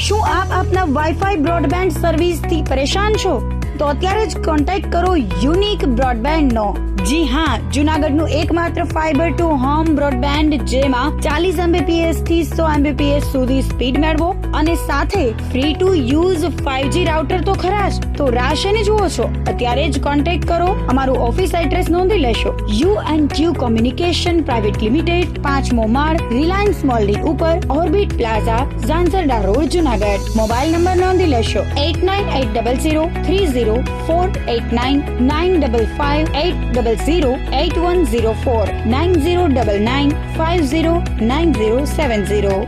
શું આપ આપના વાઈફાઈ બ્રોડબેન્ડ સર્વિસથી પરેશાન છો? તો અત્યારે જ કોન્ટેક્ટ કરો યુનિક બ્રોડબેન્ડ નો. જી હા, જૂનાગઢનું એકમાત્ર ફાઈબર ટુ હોમ બ્રોડબેન્ડ, જેમાં 40 Mbps થી 100 Mbps સુધી સ્પીડ મેળવો અને સાથે free to use 5G router તો ખરા જ. તો રાહ શેની જુઓ છો? અત્યારે જ કોન્ટેક્ટ કરો. અમારું ઓફિસ એડ્રેસ નોંધી લેશો. U&Q કોમ્યુનિકેશન પ્રાઇવેટ લિમિટેડ, 5મો માળ, રિલાયન્સ મોલની ઉપર, orbit plaza, Zanzarda road, Junagadh. Mobile number નોંધી લેશો 89800304899558008104 9099509070.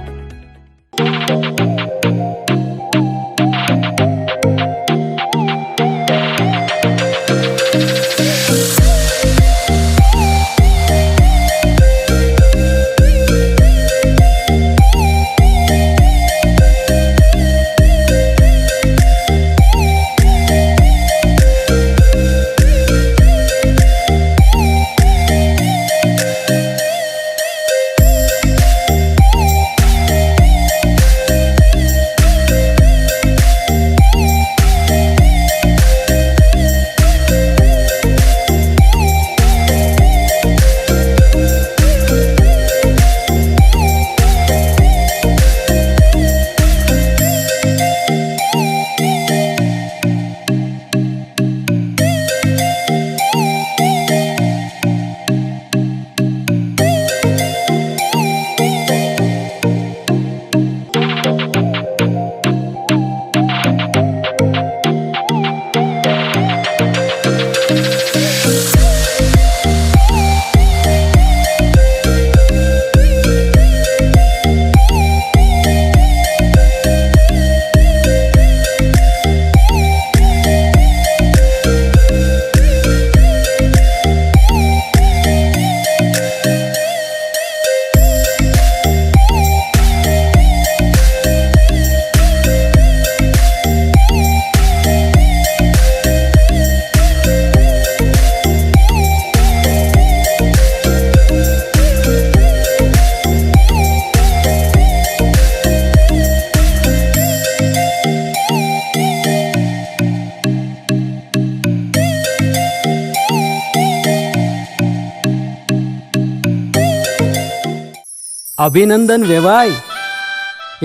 અભિનંદન વેવાય.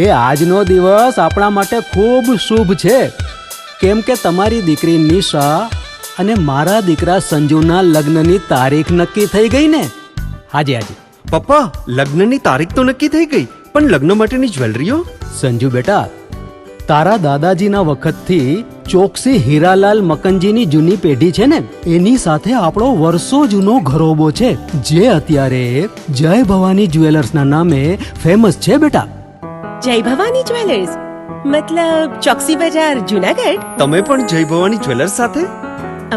એ આજનો દિવસ આપણા માટે ખૂબ શુભ છે, કેમ કે તમારી દીકરી નિશા અને મારા દીકરા સંજુના લગ્નની તારીખ નક્કી થઈ ગઈ ને. હાજી હાજી પપ્પા, લગ્નની તારીખ તો નક્કી થઈ ગઈ, પણ લગ્ન માટેની જ્વેલરીઓ? સંજુ બેટા, તારા દાદાજીના વખતથી ચોકસી હીરાલાલ મકનજીની જૂની પેઢી છે ને, એની સાથે આપણો વર્ષો જૂનો ઘરોબો છે, જે અત્યારે જય ભવાની જ્વેલર્સના નામે ફેમસ છે બેટા. જય ભવાની જ્વેલર્સ મતલબ ચોકસી બજાર, જૂનાગઢ? તમે પણ જય ભવાની જ્વેલર્સ સાથે?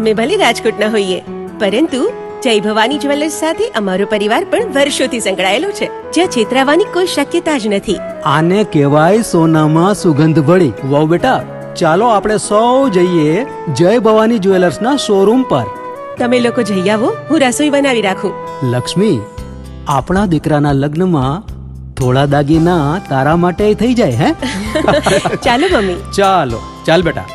અમે ભલે રાજકોટના હોઈએ, પરંતુ જય ભવાની જ્વેલર્સ સાથે અમારો પરિવાર પણ વર્ષોથી સંકળાયેલો છે, જ્યાં છેતરાવાની કોઈ શક્યતા જ નથી. આને કહેવાય સોનામાં સુગંધ ભળી. વાવ બેટા, ચાલો આપણે સૌ જઈએ જય ભવાની જ્વેલર્સના શોરૂમ પર. તમે લોકો જઈ આવો, હું રસોઈ બનાવી રાખું. લક્ષ્મી, આપણા દીકરાના લગ્નમાં થોડા દાગીના તારા માટે થઈ જાય હે? ચાલો મમ્મી. ચાલો ચાલ બેટા.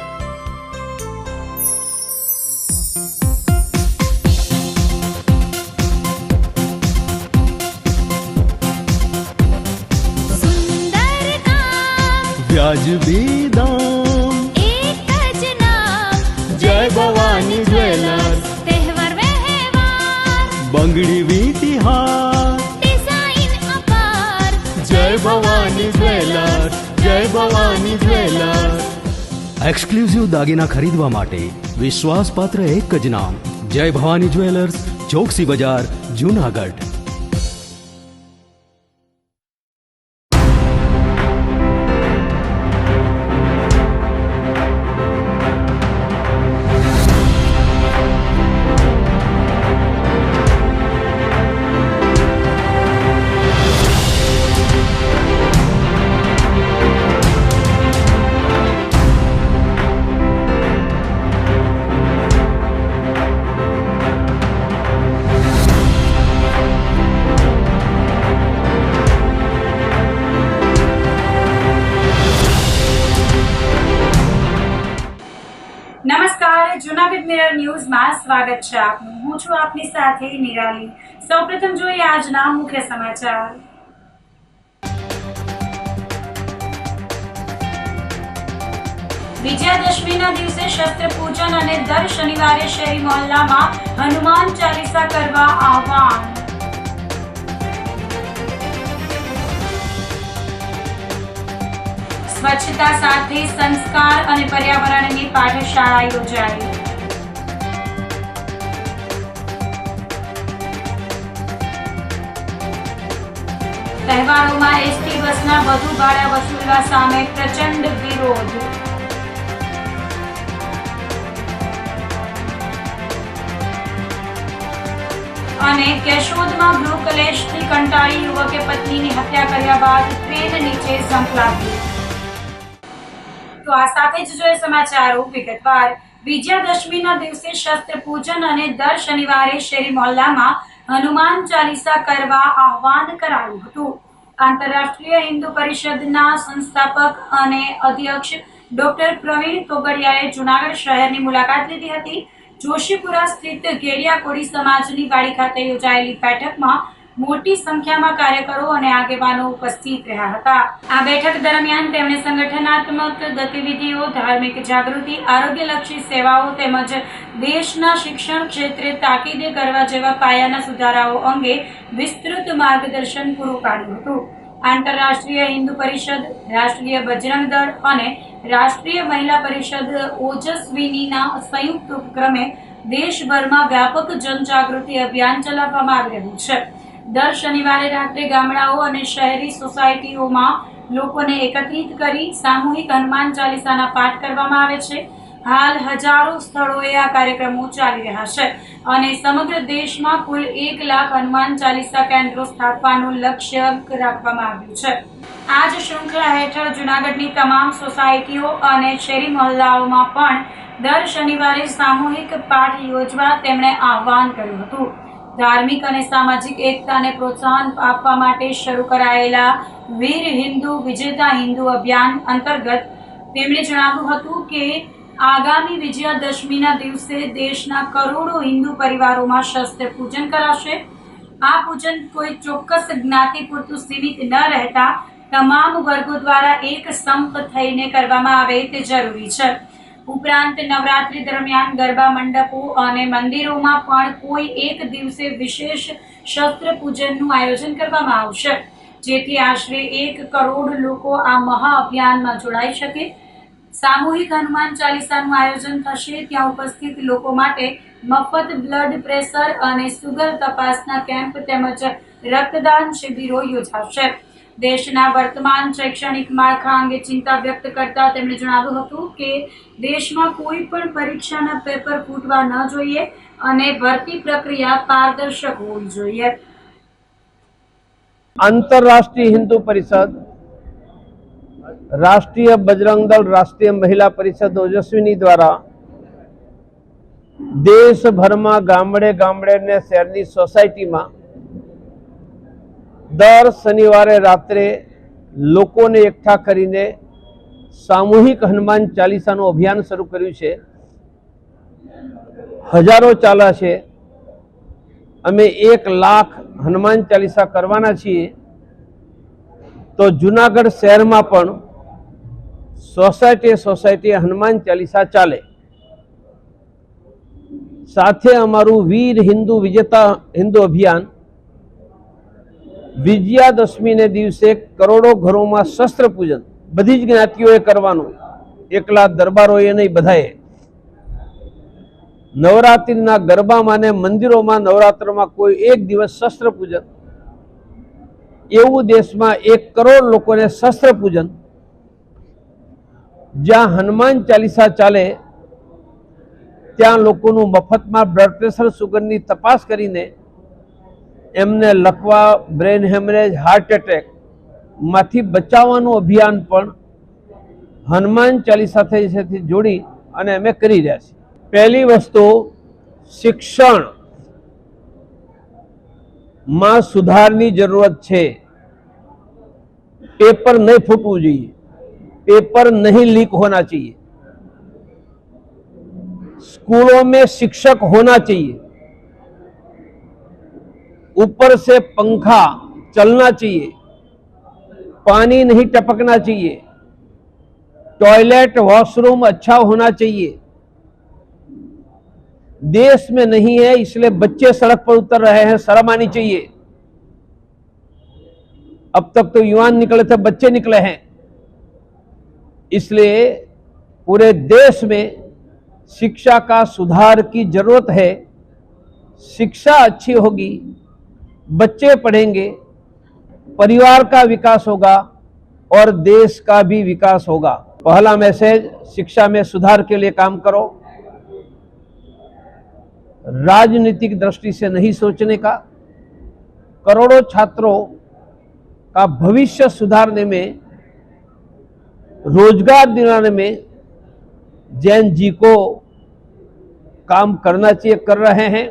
વ્યાજબી દામ, એક જ નામ, જય ભવાની જ્વેલર્સ. તહેવાર વ્યવહાર, બંગડી વીટી હાર, ડિઝાઇન અપાર, જય ભવાની જ્વેલર્સ, જય ભવાની જ્વેલર્સ. એક્સક્લુઝિવ દાગીના ખરીદવા માટે વિશ્વાસપાત્ર એક જ નામ, જય ભવાની જ્વેલર્સ, ચોકસી બજાર, જૂનાગઢ. નમસ્કાર, જૂનાગઢ મિરર ન્યૂઝમાં સ્વાગત છે આપનું. હું છું આપની સાથે નિરાલી. સૌપ્રથમ જોઈએ આજના મુખ્ય સમાચાર. વિજયાદશમીના દિવસે શસ્ત્ર પૂજન અને દર શનિવારે શેરી મોહલ્લામાં હનુમાન ચાલીસા કરવા આહ્વાન. સ્વચ્છતા સાથે સંસ્કાર અને પર્યાવરણની પાઠશાળા યોજાઈ. તહેવારોમાં એસટી બસના વધુ ભાડા વસૂલવા સામે પ્રચંડ વિરોધ. અને કેશોદમાં ગૃહકલેશથી કંટાળી યુવકે પત્નીની હત્યા કર્યા બાદ ટ્રેન નીચે ઝંપલાવ્યું. તો આ સાથે જ જોઈએ સમાચારો વિગતવાર. વિજયાદશમીના દિવસે શસ્ત્ર પૂજન અને દર શનિવારે શેરી મોહલ્લામાં હનુમાન ચાલીસા કરવા આહ્વાન કરાયું હતું. આંતરરાષ્ટ્રીય હિન્દુ પરિષદના સંસ્થાપક અને અધ્યક્ષ ડોક્ટર પ્રવીણ તોગડિયાએ જૂનાગઢ શહેરની મુલાકાત લીધી હતી. જોશીપુરા સ્થિત ઘેડિયા કોળી સમાજની વાડી ખાતે યોજાયેલી બેઠકમાં મોટી સંખ્યામાં કાર્યકરો અને આગેવાનો ઉપસ્થિત રહ્યા હતા. આ બેઠક દરમિયાન તેમણે સંગઠનાત્મક ગતિવિધિઓ, ધાર્મિક જાગૃતિ, આરોગ્યલક્ષી સેવાઓ તેમજ દેશના શિક્ષણ ક્ષેત્રે તાકીદે કરવા જેવા પાયાના સુધારાઓ અંગે વિસ્તૃત માર્ગદર્શન પૂરું પાડ્યું હતું. આંતરરાષ્ટ્રીય હિન્દુ પરિષદ, રાષ્ટ્રીય બજરંગ દળ અને રાષ્ટ્રીય મહિલા પરિષદ ઓજસ્વીનીના સંયુક્ત ઉપક્રમે દેશભરમાં વ્યાપક જનજાગૃતિ અભિયાન ચલાવવામાં આવી રહ્યું છે. દર શનિવારે રાત્રે ગામડાઓ અને શહેરી સોસાયટીઓમાં લોકોને એકત્રિત કરી સામૂહિક હનુમાન ચાલીસાના પાઠ કરવામાં આવે છે. હાલ હજારો સ્થળોએ આ કાર્યક્રમો ચાલી રહ્યા છે અને સમગ્ર દેશમાં કુલ 1 લાખ હનુમાન ચાલીસા કેન્દ્રો સ્થાપવાનું લક્ષ્ય રાખવામાં આવ્યું છે. આ જ શૃંખલા હેઠળ જૂનાગઢની તમામ સોસાયટીઓ અને શેરી મહોલ્લાઓમાં પણ દર શનિવારે સામૂહિક પાઠ યોજવા તેમણે આહ્વાન કર્યું હતું. ધાર્મિક અને સામાજિક એકતાને પ્રોત્સાહન આપવા માટે શરૂ કરાયેલા વીર હિન્દુ વિજેતા હિન્દુ અભિયાન અંતર્ગત તેમણે જણાવ્યું હતું કે આગામી વિજયાદશમીના દિવસે દેશના કરોડો હિન્દુ પરિવારોમાં શસ્ત્ર પૂજન કરાશે. આ પૂજન કોઈ ચોક્કસ જ્ઞાતિ પૂરતું સીમિત ન રહેતા તમામ વર્ગો દ્વારા એક સંપ થઈને કરવામાં આવે તે જરૂરી છે. ઉપરાંત નવરાત્રી દરમિયાન ગરબા મંડપો અને મંદિરોમાં પણ કોઈ એક દિવસે વિશેષ શસ્ત્ર પૂજનનું આયોજન કરવામાં આવશે, જેથી આશરે 1 કરોડ લોકો આ મહાઅભિયાનમાં જોડાઈ શકે. સામૂહિક હનુમાન ચાલીસાનું આયોજન થશે. ત્યાં ઉપસ્થિત લોકો માટે મફત બ્લડ પ્રેશર અને સુગર તપાસના કેમ્પ તેમજ રક્તદાન શિબિરો યોજાશે. દેશના વર્તમાન શૈક્ષણિક માળખા અંગે ચિંતા વ્યક્ત કરતા તેમણે જણાવ્યું હતું કે દેશમાં કોઈ પણ પરીક્ષાના પેપર ફૂટવા ન જોઈએ અને ભરતી પ્રક્રિયા પારદર્શક હોવી જોઈએ. अंतर्राष्ट्रीय हिंदू परिषद, राष्ट्रीय बजरंग दल, राष्ट्रीय महिला परिषद ओजस्विनी द्वारा देशभर में गामडे गामडे ने शहर सोसायटी में दर शनिवारे रात्रे लोकोने एकठा करीने सामूहिक हनुमान चालीसा अभियान शुरू कर्યું છે. हजारों चाला છે. અમે 1 लाख हनुमान चालीसा करवाना छीए. तो जूनागढ़ शहर में पण सोसायटी सोसायटी हनुमान चालीसा चाले. साथे अमारू वीर हिंदू विजेता हिंदू अभियान विजयादशमी ने दिवसे करोड़ों घरों में शस्त्र पूजन बधी ज ज्ञातिओए करवानुं. एकला दरबारोए नहीं, बधाए. नवरात्रिना गरबामां ने मंदिरों में नवरात्रों कोई एक दिवस शस्त्र पूजन, एवं देश में 1 करोड़ लोगों ने शस्त्र पूजन, ज्यां हनुमान चालीसा चाले त्यां लोकोनुं मफत में ब्लड प्रेशर सुगरनी तपास करीने एमने लकवा, ब्रेन हेमरेज, हार्ट एटेक मांथी बचाववानुं अभियान पण हनुमान चालीसा थी जोड़ी अने अमे करी रह्या छीए. पहली वस्तु शिक्षण में सुधारनी जरूरत है. पेपर नहीं फूटવું જોઈએ, पेपर नहीं लीक होना चाहिए. स्कूलों में शिक्षक होना चाहिए, ऊपर से पंखा चलना चाहिए, पानी नहीं टपकना चाहिए, टॉयलेट वॉशरूम अच्छा होना चाहिए। देश में नहीं है, इसलिए बच्चे सड़क पर उतर रहे हैं, शर्म आनी चाहिए। अब तक तो युवान निकले थे, बच्चे निकले हैं। इसलिए पूरे देश में शिक्षा का सुधार की जरूरत है। शिक्षा अच्छी होगी, बच्चे पढ़ेंगे, परिवार का विकास होगा और देश का भी विकास होगा। पहला मैसेज, शिक्षा में सुधार के लिए काम करो। राजनीतिक दृष्टि से नहीं सोचने का, करोड़ों छात्रों का भविष्य सुधारने में, रोजगार दिलाने में जैन जी को काम करना चाहिए, कर रहे हैं।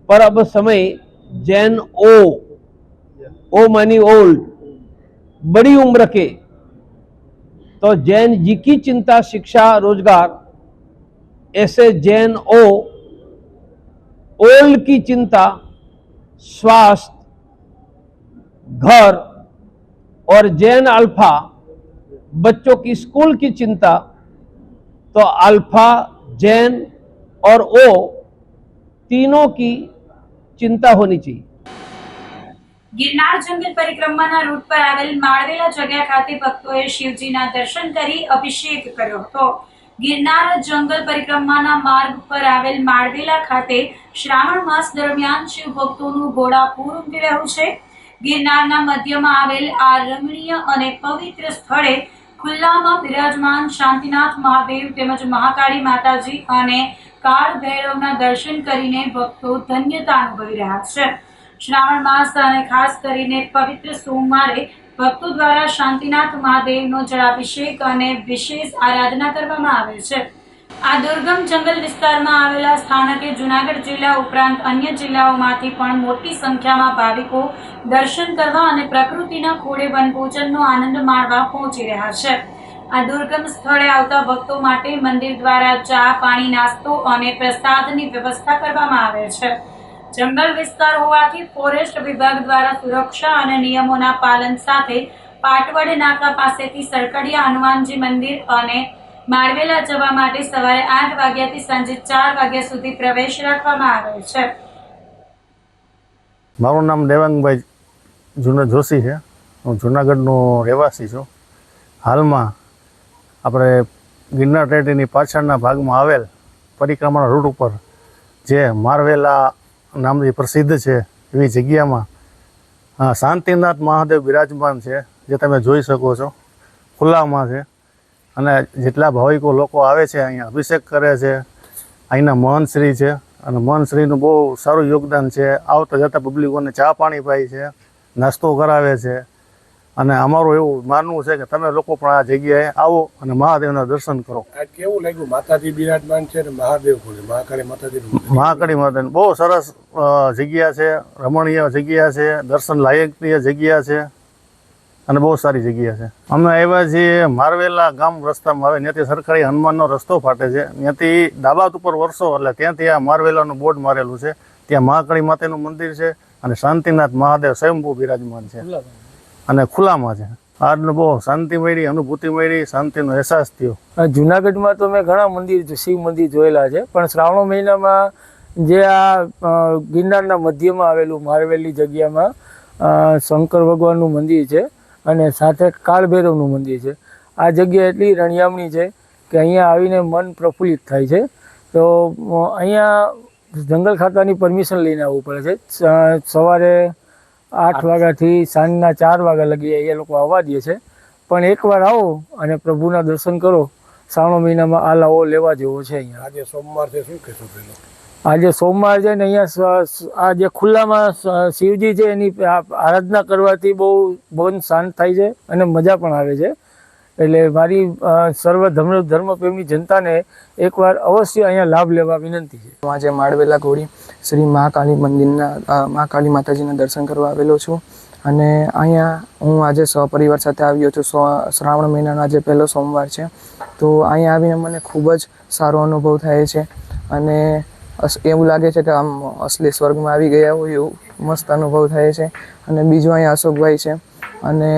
पर अब समय जैन ओ मानी ओल्ड, बड़ी उम्र के, तो जैन जी की चिंता शिक्षा रोजगार, ऐसे जैन ओल्ड की चिंता स्वास्थ्य, घर, और जैन अल्फा बच्चों की स्कूल की चिंता। तो अल्फा, जैन और ओ तीनों की चिंता होनी चाहिए। ગિરનાર જંગલ પરિક્રમાના રૂટ પર આવેલ માળવેલા જગ્યા ખાતે ભક્તોએ શિવજીના દર્શન કરી અભિષેક કર્યો હતો। ગિરનાર જંગલ પરિક્રમાના માર્ગ પર આવેલ માળવેલા ખાતે શ્રાવણ માસ દરમિયાન શિવ ભક્તોનું ઘોડાપૂર ઉમટી રહ્યું છે। ગિરનારના મધ્યમાં આવેલ આ રમણીય અને પવિત્ર સ્થળે ખુલ્લામાં બિરાજમાન શાંતિનાથ મહાદેવ તેમજ મહાકાળી માતાજી અને કાળ ભૈરવના દર્શન કરીને ભક્તો ધન્યતા અનુભવી રહ્યા છે। શ્રાવણ માસ અને ખાસ કરીને પવિત્ર સોમવારે ભક્તો દ્વારા શાંતિનાથ મહાદેવનો જળાભિષેક અને વિશેષ આરાધના કરવામાં આવે છે। આ દુર્ગમ જંગલ વિસ્તારમાં આવેલા સ્થાનકે જૂનાગઢ જિલ્લા ઉપરાંત અન્ય જિલ્લાઓમાંથી પણ મોટી સંખ્યામાં ભાવિકો દર્શન કરવા અને પ્રકૃતિના ખોળે વનભોજનનો આનંદ માણવા પહોંચી રહ્યા છે। આ દુર્ગમ સ્થળે આવતા ભક્તો માટે મંદિર દ્વારા ચા, પાણી, નાસ્તો અને પ્રસાદની વ્યવસ્થા કરવામાં આવે છે। જંગલ વિસ્તાર હોવાથી ફોરેસ્ટ વિભાગ દ્વારા સુરક્ષા અને નિયમોના પાલન સાથે પાટવડ નાકા પાસેથી સરકડિયા હનુમાનજી મંદિર અને માળવેલા જવા માટે સવારે 8 વાગ્યાથી સાંજે 4 વાગ્યા સુધી પ્રવેશ રાખવામાં આવે છે। મારું નામ દેવાંગભાઈ જોશી છે। હું જૂનાગઢનો રહેવાસી છું। હાલમાં આપણે ગિરનાર ટેકરીની પાછળના ભાગમાં આવેલ પરિક્રમાના રૂટ ઉપર જે માળવેલા નામથી પ્રસિદ્ધ છે એવી જગ્યામાં શાંતિનાથ મહાદેવ બિરાજમાન છે, જે તમે જોઈ શકો છો, ખુલ્લામાં છે। અને જેટલા ભાવિકો લોકો આવે છે અહીંયા અભિષેક કરે છે, અહીંના મહંતશ્રી છે અને મહંતશ્રીનું બહુ સારું યોગદાન છે। આવતા જતા પબ્લિકોને ચા પાણી પાય છે, નાસ્તો કરાવે છે। અને અમારું એવું માનવું છે કે તમે લોકો પણ આ જગ્યાએ આવો અને મહાદેવના દર્શન કરો। આ કેવું લાગ્યું? માતાજી બિરાજમાન છે ને મહાદેવ ખોલે, મહાકાળી માતાજી, મહાકાળી માતાની બહુ સરસ જગ્યા છે, રમણીય જગ્યા છે, દર્શન લાયકની જગ્યા છે અને બહુ સારી જગ્યા છે। અમે આવ્યા છીએ માળવેલા ગામ રસ્તામાં આવે, ત્યાંથી સરકારી હનુમાનનો રસ્તો ફાટે છે, ત્યાંથી ડાબાત ઉપર વરસો એટલે ત્યાંથી આ માળવેલાનું બોર્ડ મારેલું છે। ત્યાં મહાકાળી માતાનું મંદિર છે અને શાંતિનાથ મહાદેવ સ્વયંભૂ બિરાજમાન છે અને ખુલ્લામાં છે। આજનો બહુ શાંતિ મળી, અનુભૂતિ મળી, શાંતિનો અહેસાસ થયો। જુનાગઢમાં તો મેં ઘણા મંદિર, શિવ મંદિર જોયેલા છે, પણ શ્રાવણ મહિનામાં જે આ ગિરનારના મધ્યમાં આવેલું માળવેલી જગ્યામાં શંકર ભગવાનનું મંદિર છે અને સાથે કાળભૈરવનું મંદિર છે। આ જગ્યા એટલી રણિયામણી છે કે અહીંયા આવીને મન પ્રફુલ્લિત થાય છે। તો અહીંયા જંગલ ખાતાની પરમિશન લઈને આવવું પડે છે। સવારે 8 વાગ્યાથી સાંજના 4 વાગ્યા લગી એ લોકો આવવા દે છે, પણ એકવાર આવો અને પ્રભુના દર્શન કરો। શ્રાવણ મહિનામાં આ લાવો લેવા જેવો છે। અહીંયા આજે સોમવાર છે, શું કહેશો પહેલો? આજે સોમવાર છે ને અહીંયા આ જે ખુલ્લામાં શિવજી છે એની આરાધના કરવાથી બહુ મન શાંત થાય છે અને મજા પણ આવે છે। એટલે મારી સર્વ ધર્મપ્રેમી જનતાને એકવાર અવશ્ય અહીંયા લાભ લેવા વિનંતી છે। આજે માળવેલા ઘોડી શ્રી મહાકાળી મંદિરના મહાકાળી માતાજીના દર્શન કરવા આવેલો છું અને અહીંયા હું આજે સહપરિવાર સાથે આવ્યો છું। શ્રાવણ મહિનાનો આજે પહેલો સોમવાર છે, તો અહીંયા આવીને મને ખૂબ જ સારો અનુભવ થાય છે। અને એવું લાગે છે કે આમ અસલી સ્વર્ગમાં આવી ગયા હોય એવું મસ્ત અનુભવ થાય છે. અને બીજું અહીંયા અશોકભાઈ છે અને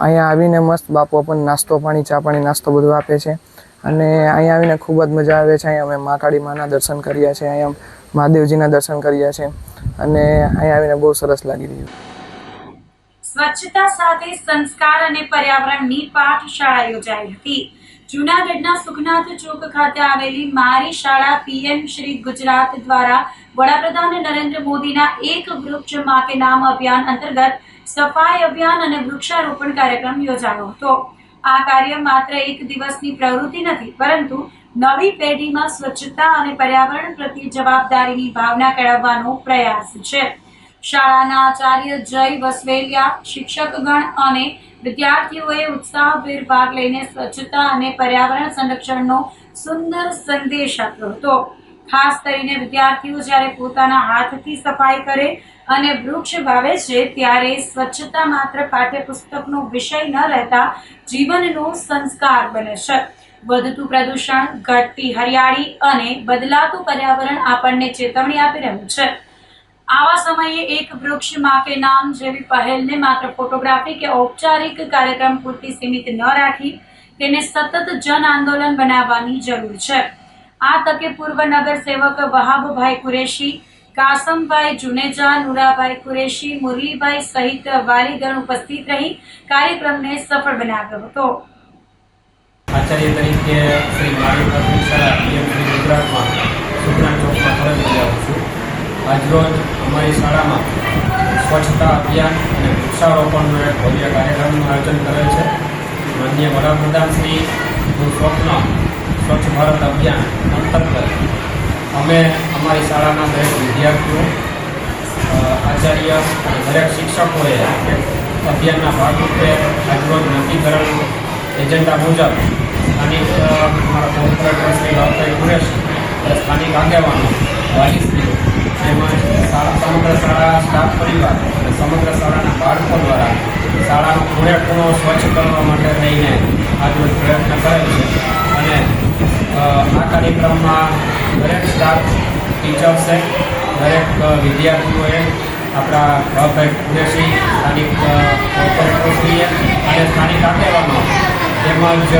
અહીંયા આવીને મસ્ત બાપુ આપણને નાસ્તો પાણી ચા પાણી નાસ્તો બધું આપે છે. અને અહીંયા આવીને ખૂબ જ મજા આવે છે. અહીંયા અમે મહાકાળી માના દર્શન કર્યા છે, અહીંયા મહાદેવજીના દર્શન કર્યા છે અને અહીંયા આવીને બહુ સરસ લાગી રહ્યું. સ્વચ્છતા સાથે સંસ્કાર અને પર્યાવરણની પાઠશાળા યોજાઈ હતી. જૂનાગઢના સુખનાથ ચોક ખાતે આવેલી મારી શાળા પીએમ શ્રી ગુજરાત દ્વારા વડાપ્રધાન નરેન્દ્ર મોદીના એક વૃક્ષ માં કે નામ અભિયાન અંતર્ગત સફાઈ અભિયાન અને વૃક્ષારોપણ કાર્યક્રમ યોજાયો હતો. આ કાર્ય માત્ર એક દિવસની પ્રવૃત્તિ નથી, પરંતુ નવી પેઢીમાં સ્વચ્છતા અને પર્યાવરણ પ્રત્યે જવાબદારીની ભાવના કેળવવાનો પ્રયાસ છે. શાળાના આચાર્ય જય વસવેલિયા, શિક્ષકગણ અને વિદ્યાર્થીઓએ ઉત્સાહભેર ભાગ લઈને સ્વચ્છતા અને પર્યાવરણ સંરક્ષણનો સુંદર સંદેશ આપ્યો હતો. ખાસ કરીને વિદ્યાર્થીઓ જ્યારે પોતાના હાથથી સફાઈ કરે અને વૃક્ષ વાવે છે ત્યારે સ્વચ્છતા માત્ર પાઠ્યપુસ્તકનો વિષય ન રહેતા જીવનનો સંસ્કાર બને છે. વધતું પ્રદૂષણ, ઘટતી હરિયાળી અને બદલાતું પર્યાવરણ આપણને ચેતવણી આપી રહ્યું છે. આવા સમયે એક વૃક્ષ માં કે નામ જેવી પહેલને માત્ર ફોટોગ્રાફી કે ઔપચારિક કાર્યક્રમ પૂરતી સીમિત ન રાખી તેને સતત જન આંદોલન બનાવવાની જરૂર છે. આ તકે પૂર્વ નગર સેવક વહાબભાઈ કુરેશી, કાસમભાઈ જુનેજા, નુરાભાઈ કુરેશી, મુરલીભાઈ સહિત વાલીગણ ઉપસ્થિત રહી કાર્યક્રમને સફળ બનાવ્યો હતો. આચાર્ય તરીકે શ્રી મારી પ્રાથમિક શાળા પીએમ શ્રી ગુજરાતમાં સુખનાથ ચોકમાં ફરજ બજાવું છું. આજરોજ અમારી શાળામાં સ્વચ્છતા અભિયાન અને વૃક્ષારોપણનો એક ભવ્ય કાર્યક્રમનું આયોજન કરેલ છે. માનનીય વડાપ્રધાન શ્રીનું સ્વપ્ન સ્વચ્છ ભારત અભિયાન અંતર્ગત અમે અમારી શાળાના દરેક વિદ્યાર્થીઓ, આચાર્ય અને દરેક શિક્ષકોએ અભિયાનના ભાગરૂપે આજરોજ નક્કી કરેલ એજન્ડા મુજબ સ્થાનિક અમારા કોર્પોરેટર શ્રી રાવભાઈ કુરેશી અને સ્થાનિક આગેવાનો, વાલીશ્રીઓ તેમજ સમગ્ર શાળા સ્ટાફ પરિવાર અને સમગ્ર શાળાના બાળકો દ્વારા શાળાનો પૂરેપૂરો સ્વચ્છ કરવા માટે રહીને આજરોજ પ્રયત્ન કરેલ છે. અને આ કાર્યક્રમમાં દરેક સ્ટાફ, ટીચર્સે, દરેક વિદ્યાર્થીઓએ, આપણા રાવભાઈ કુરેશી, સ્થાનિક કોર્પોરેટરશ્રીએ અને સ્થાનિક આગેવાનો તેમજ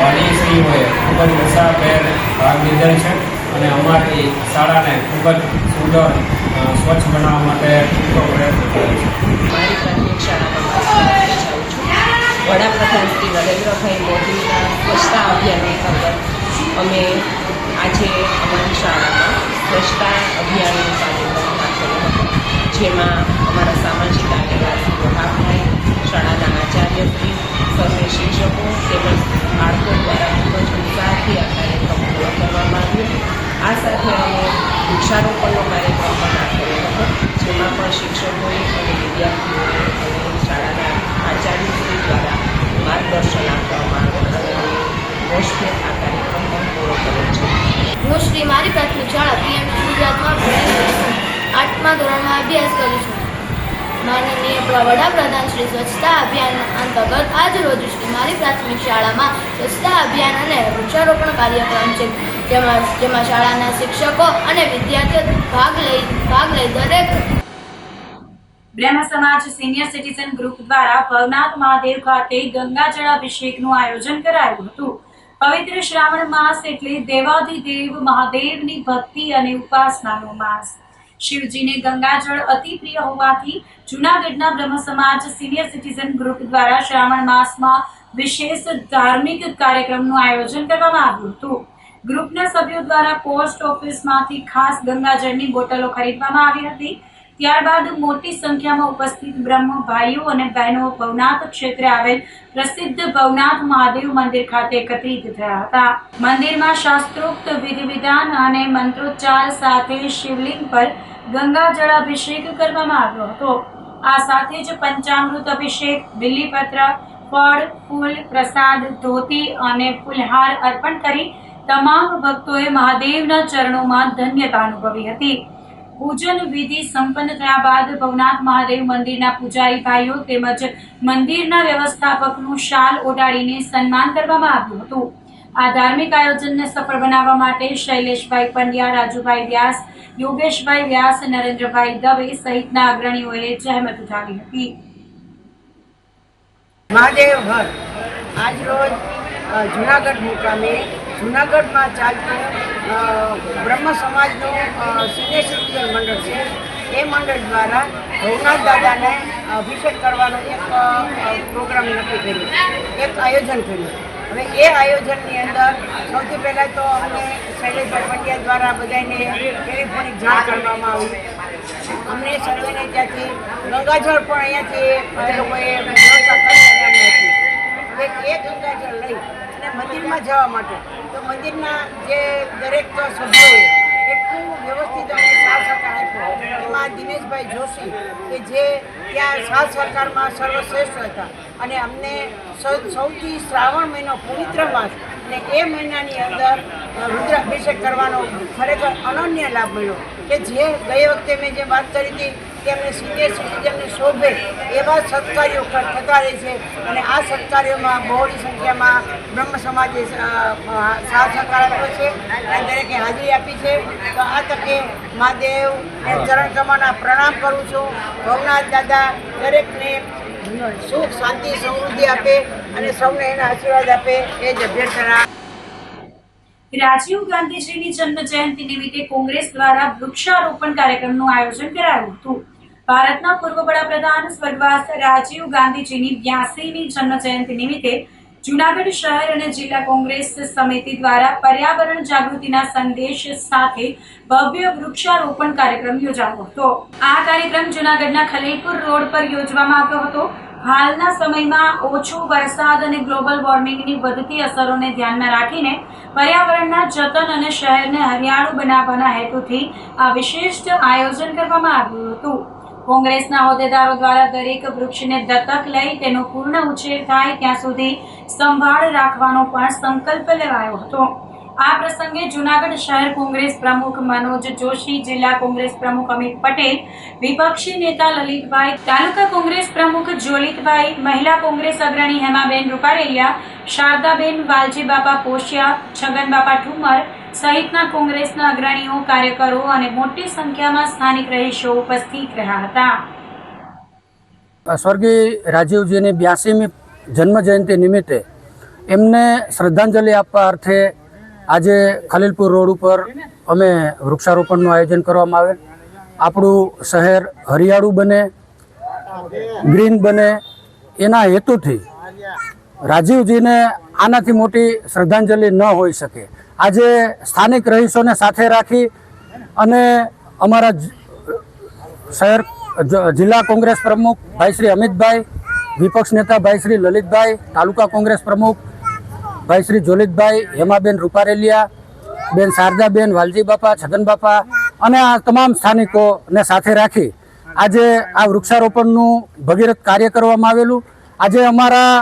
વાલીશ્રીઓએ ખૂબ જ ઉત્સાહભેર ભાગ લીધેલ છે અને અમારી શાળાને ખૂબ જ સુંદર સ્વચ્છ બનાવવા માટે પૂરો પ્રયત્ન કરે છે. મારી પ્રાથમિક શાળામાં જાઉં છું. વડાપ્રધાન શ્રી નરેન્દ્રભાઈ મોદીના સ્વચ્છતા અભિયાન અંતર્ગત અમે આજે અમારી શાળામાં સ્વચ્છતા અભિયાનનો કાર્યક્રમ રાખેલો હતો, જેમાં અમારા સામાજિક આગેવાન વહાબભાઈ, શાળાના આચાર્યશ્રી, સર્વે શિક્ષકો તેમજ બાળકો દ્વારા ખૂબ જ ઉત્સાહથી આ કાર્યક્રમ પૂરો કરવામાં આવ્યો. આ સાથે અમે વૃક્ષારોપણનો કાર્યક્રમ પણ રાખેલો હતો, જેમાં પણ શિક્ષકોએ અને વિદ્યાર્થીઓએ અને શાળાના આચાર્યશ્રી દ્વારા માર્ગદર્શન આપવામાં આવ્યું અને મોસ્ટલી આ કાર્યક્રમ પણ પૂરો કર્યો છે. હું શ્રી મારી પ્રાથમિક શાળા પીએમ ગુજરાતમાં ભણી રહી છું. 8મા ધોરણમાં અભ્યાસ કરું છું. માનનીય વડાપ્રધાન શ્રી સ્વચ્છતા અભિયાન અંતર્ગત આજ રોજ શ્રી મારી પ્રાથમિક શાળામાં સ્વચ્છતા અભિયાન અને વૃક્ષારોપણ કાર્યક્રમ છે, જેમાં શાળાના શિક્ષકો અને વિદ્યાર્થીઓ ભાગ લઈ દરેક બ્રહ્મ સમાજ સિનિયર સિટીઝન ગ્રુપ દ્વારા ભવનાથ મહાદેવ ખાતે ગંગા જળાભિષેકનું આયોજન કરાયું હતું. પવિત્ર શ્રાવણ માસ એટલે દેવાધિદેવ મહાદેવની ભક્તિ અને ઉપાસનાનો માસ. શિવજીને ગંગાજળ અતિ પ્રિય હોવાથી જૂનાગઢના બ્રહ્મ સમાજ સિનિયર સિટીઝન ગ્રુપ દ્વારા શ્રાવણ માસમાં વિશેષ ધાર્મિક કાર્યક્રમનું આયોજન કરવામાં આવ્યું હતું. ગ્રુપના સભ્યો દ્વારા પોસ્ટ ઓફિસમાંથી ખાસ ગંગાજળની બોટલો ખરીદવામાં આવી હતી. ત્યારબાદ મોટી સંખ્યામાં ઉપસ્થિત બ્રહ્મ ભાઈઓ અને બહેનો ભવનાથ ક્ષેત્રે આવેલ પ્રસિદ્ધ ભવનાથ મહાદેવ મંદિર ખાતે એકત્રિત થયા હતા. મંદિરમાં શાસ્ત્રોક્ત વિધિ વિધાન અને મંત્રોચ્ચાર સાથે શિવલિંગ પર ગંગા જળાભિષેક કરવામાં આવ્યો હતો. આ સાથે જ પંચામૃત અભિષેક, બિલીપત્ર, ફળ, ફૂલ, પ્રસાદ, ધોતી અને ફૂલહાર અર્પણ કરી તમામ ભક્તોએ મહાદેવના ચરણોમાં ધન્યતા અનુભવી હતી. પૂજન વિધિ સંપન્ન થયા બાદ ભવનાથ મહાદેવ મંદિરના પૂજારી ભાઈઓ તેમજ મંદિરના વ્યવસ્થાપકનું શાલ ઓઢાડીને સન્માન કરવામાં આવ્યું હતું. આ ધાર્મિક આયોજનને સફળ બનાવવા માટે શૈલેષભાઈ પંડ્યા, રાજુભાઈ વ્યાસ, યોગેશભાઈ વ્યાસ, નરેન્દ્રભાઈ દવે સહિતના અગ્રણીઓએ જહેમત ઉઠાવી હતી. મહાદેવ હર આજ રોજ જુનાગઢ મુકામે જુનાગઢમાં ચાલતું બ્રહ્મ સમાજનું સિનિયર સિટીઝન મંડળ છે. એ મંડળ દ્વારા ભવનાથ દાદાને અભિષેક કરવાનો એક પ્રોગ્રામ નક્કી કર્યો, એક આયોજન કર્યું. હવે એ આયોજનની અંદર સૌથી પહેલાં તો અમને શૈલેષભાઈ પંડ્યા દ્વારા બધાને ટેલિફોનિક જાણ કરવામાં આવી. અમને સર્વેને ત્યાંથી ગંગાજળ પણ અહીંયાથી એ લોકોએ વ્યવસ્થા કરી હતી. એ ગંગાજળ લઈ અને મંદિરમાં જવા માટે તો મંદિરના જે દરેક સભ્યોએ એટલું વ્યવસ્થિત અને સાથ સહકાર આપ્યો. એમાં દિનેશભાઈ જોશી કે જે ત્યાં સાથ સહકારમાં સર્વશ્રેષ્ઠ હતા અને અમને સૌથી શ્રાવણ મહિનો પવિત્ર માસ અને એ મહિનાની અંદર રુદ્રાભિષેક કરવાનો ખરેખર અનન્ય લાભ મળ્યો કે જે ગઈ વખતે મેં જે વાત કરી હતી કે અમને સિનિયર સિટીઝનને શોભે એવા સત્કાર્યો થતા રહે છે અને આ સત્કાર્યોમાં બહોળી સંખ્યામાં બ્રહ્મ સમાજે સાથ સહકાર આપ્યો છે અને દરેકે હાજરી આપી છે. તો આ તકે મહાદેવ ચરણ કમળના પ્રણામ કરું છું. ભવનાથ દાદા દરેકને સુખ, શાંતિ, સમૃદ્ધિ આપે અને સૌને એના આશીર્વાદ આપે એ જ અભ્યર્થના. રાજીવ ગાંધીજીની જન્મ જયંતિ નિમિત્તે કોંગ્રેસ દ્વારા વૃક્ષારોપણ કાર્યક્રમનું આયોજન કરાયું હતું. ભારતના પૂર્વ વડાપ્રધાન સ્વર્ગવાસ રાજીવ ગાંધીજીની 82મી જન્મ જયંતિ નિમિત્તે જૂનાગઢ શહેર અને જિલ્લા કોંગ્રેસ સમિતિ દ્વારા પર્યાવરણ જાગૃતિના સંદેશ સાથે ભવ્ય વૃક્ષારોપણ કાર્યક્રમ યોજાયો હતો. આ કાર્યક્રમ જૂનાગઢના ખલીલપુર રોડ પર યોજવામાં આવ્યો હતો. હાલના સમયમાં ઓછો વરસાદ અને ગ્લોબલ વોર્મિંગની વધતી અસરોને ધ્યાનમાં રાખીને પર્યાવરણના જતન અને શહેરને હરિયાળું બનાવવાના હેતુથી આ વિશિષ્ટ આયોજન કરવામાં આવ્યું હતું. કોંગ્રેસના હોદ્દેદારો દ્વારા દરેક વૃક્ષને દત્તક લઈ તેનો પૂર્ણ ઉછેર થાય ત્યાં સુધી સંભાળ રાખવાનો પણ સંકલ્પ લેવાયો હતો. આ પ્રસંગે જૂનાગઢ શહેર કોંગ્રેસ પ્રમુખ મનોજ જોશી, જિલ્લા કોંગ્રેસ પ્રમુખ અમિત પટેલ, વિપક્ષી નેતા લલિતભાઈ, તાલુકા કોંગ્રેસ પ્રમુખ જોલિતભાઈ, મહિલા કોંગ્રેસ અગ્રણી હેમાબેન રૂપારેલિયા, શારદાબેન, વાલજી બાપા પોશિયા, છગન બાપા ઠુમર સહિતના કોંગ્રેસના અગ્રણીઓ, કાર્યકરો અને મોટી સંખ્યામાં સ્થાનિક રહીશો ઉપસ્થિત રહ્યા હતા. સ્વર્ગીય રાજીવજીની 82મી જન્મ જયંતિ નિમિત્તે એમને શ્રદ્ધાંજલિ આપવા અર્થે આજે ખલીલપુર રોડ ઉપર અમે વૃક્ષારોપણનું આયોજન કરવામાં આવેલ. આપણું શહેર હરિયાળું બને, ગ્રીન બને એના હેતુથી રાજીવજીને આનાથી મોટી શ્રદ્ધાંજલિ ન હોઈ શકે. આજે સ્થાનિક રહીશોને સાથે રાખી અને અમારા શહેર જિલ્લા કોંગ્રેસ પ્રમુખ ભાઈ શ્રી અમિતભાઈ, વિપક્ષ નેતા ભાઈ શ્રી લલિતભાઈ, તાલુકા કોંગ્રેસ પ્રમુખ ભાઈ શ્રી જોલિતભાઈ, હેમાબેન રૂપારેલિયા, બેન શારદાબેન, વાલજી બાપા, છગન બાપા અને આ તમામ સ્થાનિકોને સાથે રાખી આજે આ વૃક્ષારોપણનું ભગીરથ કાર્ય કરવામાં આવેલું. આજે અમારા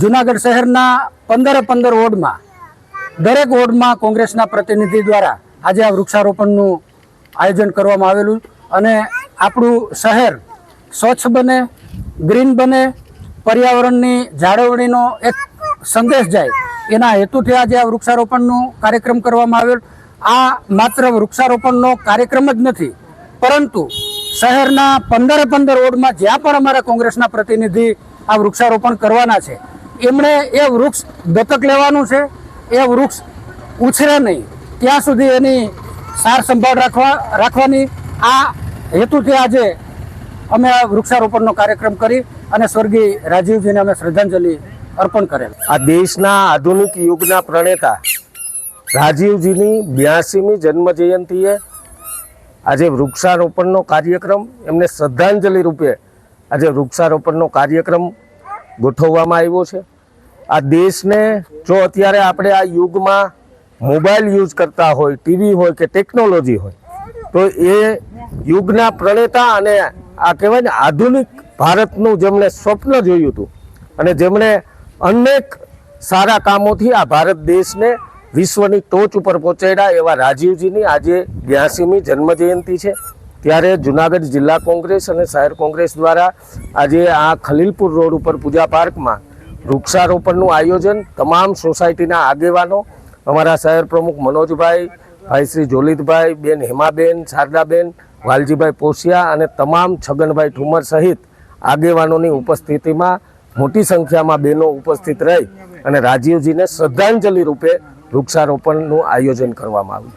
જૂનાગઢ શહેરના 15 વોર્ડમાં દરેક વોર્ડમાં કોંગ્રેસના પ્રતિનિધિ દ્વારા આજે આ વૃક્ષારોપણનું આયોજન કરવામાં આવેલું અને આપણું શહેર સ્વચ્છ બને, ગ્રીન બને, પર્યાવરણની જાળવણીનો એક સંદેશ જાય એના હેતુથી આજે આ વૃક્ષારોપણનું કાર્યક્રમ કરવામાં આવેલ. આ માત્ર વૃક્ષારોપણનો કાર્યક્રમ જ નથી, પરંતુ શહેરના 15 વોર્ડમાં જ્યાં પણ અમારા કોંગ્રેસના પ્રતિનિધિ આ વૃક્ષારોપણ કરવાના છે એમણે એ વૃક્ષ દત્તક લેવાનું છે. એ વૃક્ષ ઉછરે નહીં ત્યાં સુધી એની સાર સંભાળ રાખવાની આ હેતુથી આજે અમે આ વૃક્ષારોપણનો કાર્યક્રમ કરી અને સ્વર્ગીય રાજીવજીને અમે શ્રદ્ધાંજલિ અર્પણ કરેલ. આ દેશના આધુનિક યુગના પ્રણેતા રાજીવજીની 82મી જન્મ જયંતિએ આજે વૃક્ષારોપણનો કાર્યક્રમ, એમને શ્રદ્ધાંજલિ રૂપે આજે વૃક્ષારોપણનો કાર્યક્રમ ગોઠવવામાં આવ્યો છે. આ દેશને જો અત્યારે આપણે આ યુગમાં મોબાઈલ યુઝ કરતા હોય, ટીવી હોય કે ટેકનોલોજી હોય, તો એ યુગના પ્રણેતા અને આ કહેવાય ને આધુનિક ભારતનું જેમણે સ્વપ્ન જોયું હતું અને જેમણે અનેક સારા કામોથી આ ભારત દેશને વિશ્વની ટોચ ઉપર પહોંચાડ્યા એવા રાજીવજીની આજે 82મી જન્મજયંતિ છે. ત્યારે જૂનાગઢ જિલ્લા કોંગ્રેસ અને શહેર કોંગ્રેસ દ્વારા આજે આ ખલીલપુર રોડ ઉપર પૂજા પાર્કમાં વૃક્ષારોપણનું આયોજન તમામ સોસાયટીના આગેવાનો અમારા શહેર પ્રમુખ મનોજભાઈ, ભાઈ શ્રી જોલિતભાઈ, બેન હેમાબેન, શારદાબેન, વાલજીભાઈ પોસિયા અને તમામ છગનભાઈ ઠુમર સહિત આગેવાનોની ઉપસ્થિતિમાં મોટી સંખ્યામાં બહેનો ઉપસ્થિત રહી અને રાજીવજીને શ્રદ્ધાંજલિ રૂપે વૃક્ષારોપણનું આયોજન કરવામાં આવ્યું.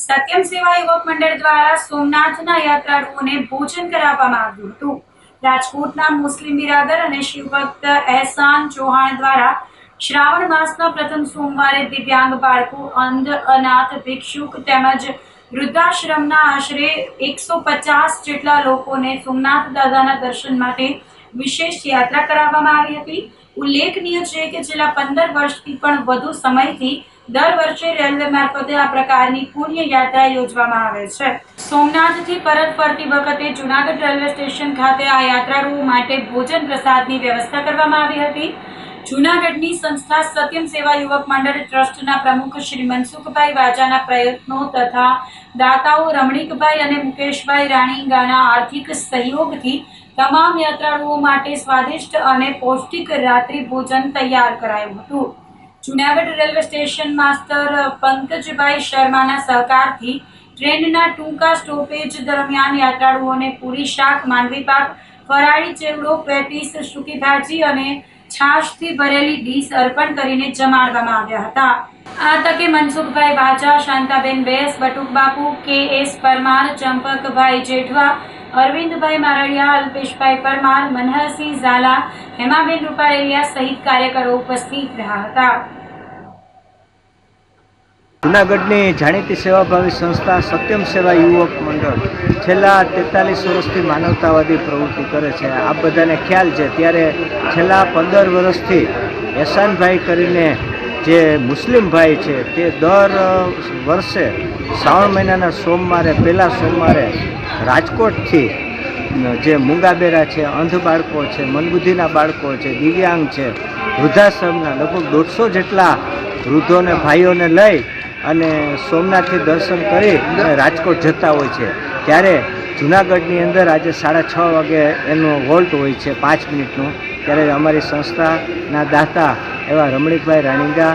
સત્યમ સેવા યુવક મંડળ દ્વારા સોમનાથના યાત્રાળુઓને ભોજન કરાવવામાં આવ્યું હતું. રાજકોટના મુસ્લિમ બિરાદર અને શિવભક્ત એહસાન ચૌહાણ દ્વારા શ્રાવણ માસના પ્રથમ સોમવારે દિવ્યાંગ બાળકો, અંધ, અનાથ, ભિક્ષુક તેમજ વૃદ્ધાશ્રમના આશરે 150 જેટલા લોકોને સોમનાથ દાદાના દર્શન માટે વિશેષ યાત્રા કરાવવામાં આવી હતી. ઉલ્લેખનીય છે કે છેલ્લા 15 વર્ષથી પણ વધુ સમયથી દર વર્ષે રેલવે મારફતે આ પ્રકારની પુણ્ય યાત્રા યોજવામાં આવે છે. સોમનાથથી પરત ફરતી વખતે જૂનાગઢ રેલવે સ્ટેશન ખાતે આ યાત્રાળુઓ માટે ભોજન પ્રસાદની વ્યવસ્થા કરવામાં આવી હતી. જૂનાગઢની સંસ્થા સત્યમ સેવા યુવક મંડળ ટ્રસ્ટના પ્રમુખ શ્રી મનસુખભાઈ વાજાના પ્રયત્નો તથા દાતાઓ રમણીકભાઈ અને મુકેશભાઈ રાણીંગાના આર્થિક સહયોગથી તમામ યાત્રાળુઓ માટે સ્વાદિષ્ટ અને પૌષ્ટિક રાત્રિ ભોજન તૈયાર કરાયું હતું. Junagadh railway station master Pankajbhai શર્માના સહકારથી ટ્રેનના ટૂંકા સ્ટોપેજ દરમિયાન યાત્રાળુઓને પૂરી, શાક, માંડવી પાક, ફરાળી ચેવડો, પેટીસ, સૂકી ભાજી અને છાશથી ભરેલી ડીશ અર્પણ કરીને જમાડવામાં આવ્યા હતા. આ તકે મનસુખભાઈ વાજા, શાંતાબેન બેસ, બટુકબાપુ, કે.એસ. પરમાર, ચંપકભાઈ જેઠવા, અરવિંદભાઈ મારડિયા, અલ્પેશભાઈ પરમાર, મનહરસિંહ ઝાલા, હેમાબેન રૂપારેલિયા સહિત કાર્યકરો ઉપસ્થિત રહ્યા હતા. જૂનાગઢની જાણીતી સેવાભાવી સંસ્થા સત્યમ સેવા યુવક મંડળ છેલ્લા 43 વર્ષથી માનવતાવાદી પ્રવૃત્તિ કરે છે. આ બધાને ખ્યાલ છે. ત્યારે છેલ્લા 15 વર્ષથી એહસાનભાઈ કરીને જે મુસ્લિમ ભાઈ છે તે દર વર્ષે શ્રાવણ મહિનાના સોમવારે, પહેલા સોમવારે રાજકોટથી જે મૂંગાબેરા છે, અંધ બાળકો છે, મંદબુદ્ધિના બાળકો છે, દિવ્યાંગ છે, વૃદ્ધાશ્રમના લગભગ 150 જેટલા વૃદ્ધોને, ભાઈઓને લઈ અને સોમનાથથી દર્શન કરી અને રાજકોટ જતા હોય છે. ત્યારે જૂનાગઢની અંદર આજે 6:30 વાગે એનો વોલ્ટ હોય છે 5 મિનિટનું. ત્યારે અમારી સંસ્થાના દાતા એવા રમણીકભાઈ રાણીંગા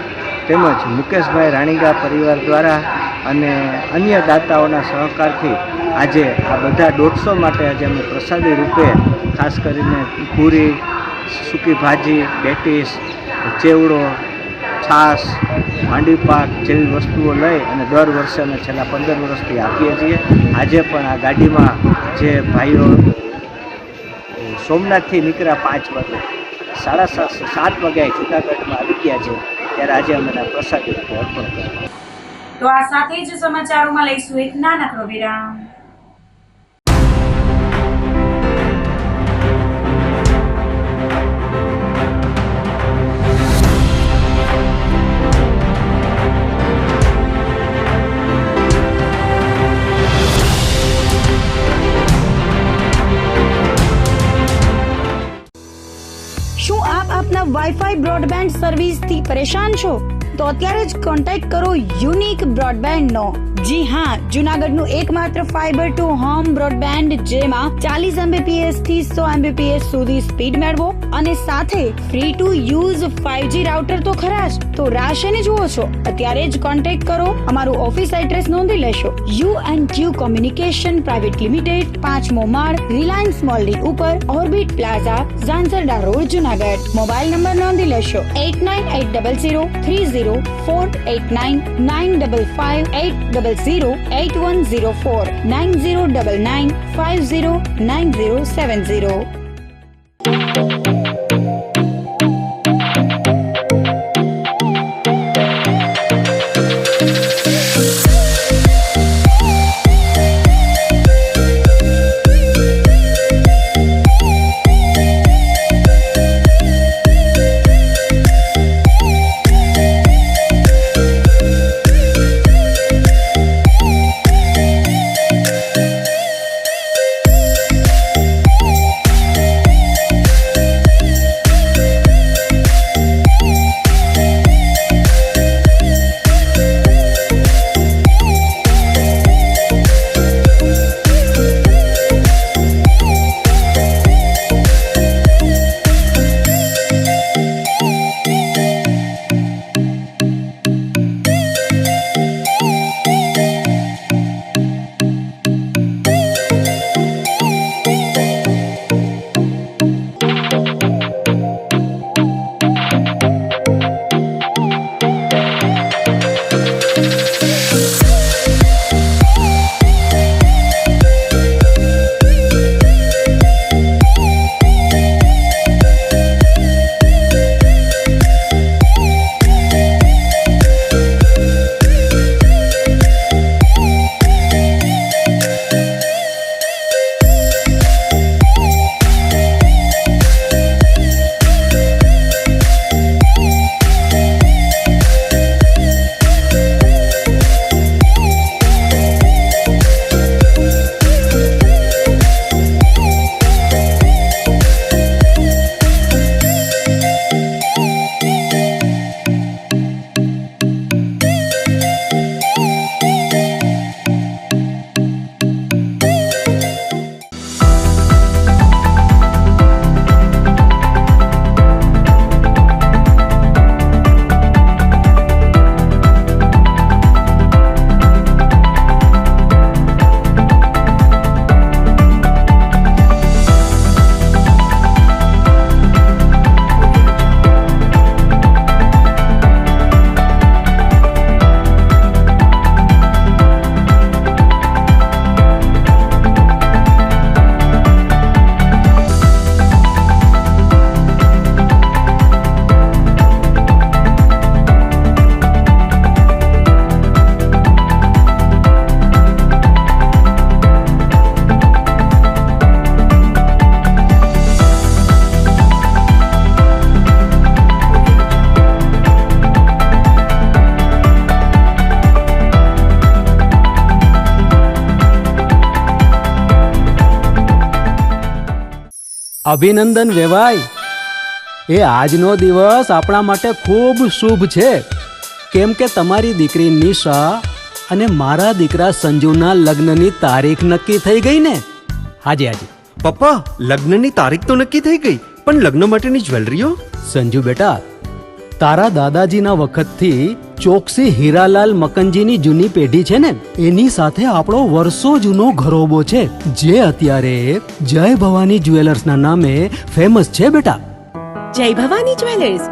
તેમજ મુકેશભાઈ રાણીંગા પરિવાર દ્વારા અને અન્ય દાતાઓના સહકારથી આજે આ બધા 150 માટે આજે અમે પ્રસાદી રૂપે ખાસ કરીને પૂરી, સૂકી ભાજી, પેટીસ, ચેવડો, છાશ, માંડવી પાક જેવી વસ્તુઓ લઈ અને દર વર્ષે અમે છેલ્લા 15 વર્ષથી આપીએ છીએ. આજે પણ આ ગાડીમાં જે ભાઈઓ સોમનાથથી નીકળ્યા 5 વાગે, 7:30 વાગ્યા જૂનાગઢમાં આવી ગયા છે. ત્યારે આજે અમે પ્રસાદી રૂપે અર્પણ કર્યા. તો આ સાથે જ સમાચારોમાં લઈશું એક નાનકડો વિરામ. શું આપ આપના વાઈફાઈ બ્રોડબેન્ડ સર્વિસથી પરેશાન છો? તો અત્યારે જ કોન્ટેક્ટ કરો યુનિક બ્રોડબેન્ડ નો. જી હા, જૂનાગઢનું એકમાત્ર ફાઈબર ટુ હોમ બ્રોડબેન્ડ જેમાં 40 Mbps થી 100 Mbps સુધી સ્પીડ મેળવો અને સાથે free to use 5G router તો ખરા જ. તો રાહ શેની જુઓ છો? અત્યારે જ કોન્ટેક્ટ કરો. અમારું ઓફિસ એડ્રેસ નોંધી લેશો. U&Q કોમ્યુનિકેશન પ્રાઇવેટ લિમિટેડ, 5મો માળ, રિલાયન્સ મોલની ઉપર, orbit plaza, Zanzarda road, Junagadh. Mobile number નોંધી લેશો 8980030489 955 800 8004 9099509070. અભિનંદન વેવાઈ. એ આજનો દિવસ આપણા માટે ખૂબ શુભ છે, કેમ કે તમારી દીકરી નિશા અને મારા દીકરા સંજુના લગ્નની તારીખ નક્કી થઈ ગઈ ને. હાજી હાજી. પપ્પા, લગ્નની તારીખ તો નક્કી થઈ ગઈ, પણ લગ્ન માટેની જ્વેલરીઓ? સંજુ બેટા, તારા દાદાજીના વખતથી ચોકસી હીરાલાલ મકનજીની જૂની પેઢી છે ને, એની સાથે આપણો વર્ષો જૂનો ઘરોબો છે, જે અત્યારે જય ભવાની જ્વેલર્સના નામે ફેમસ છે બેટા. જય ભવાની જ્વેલર્સ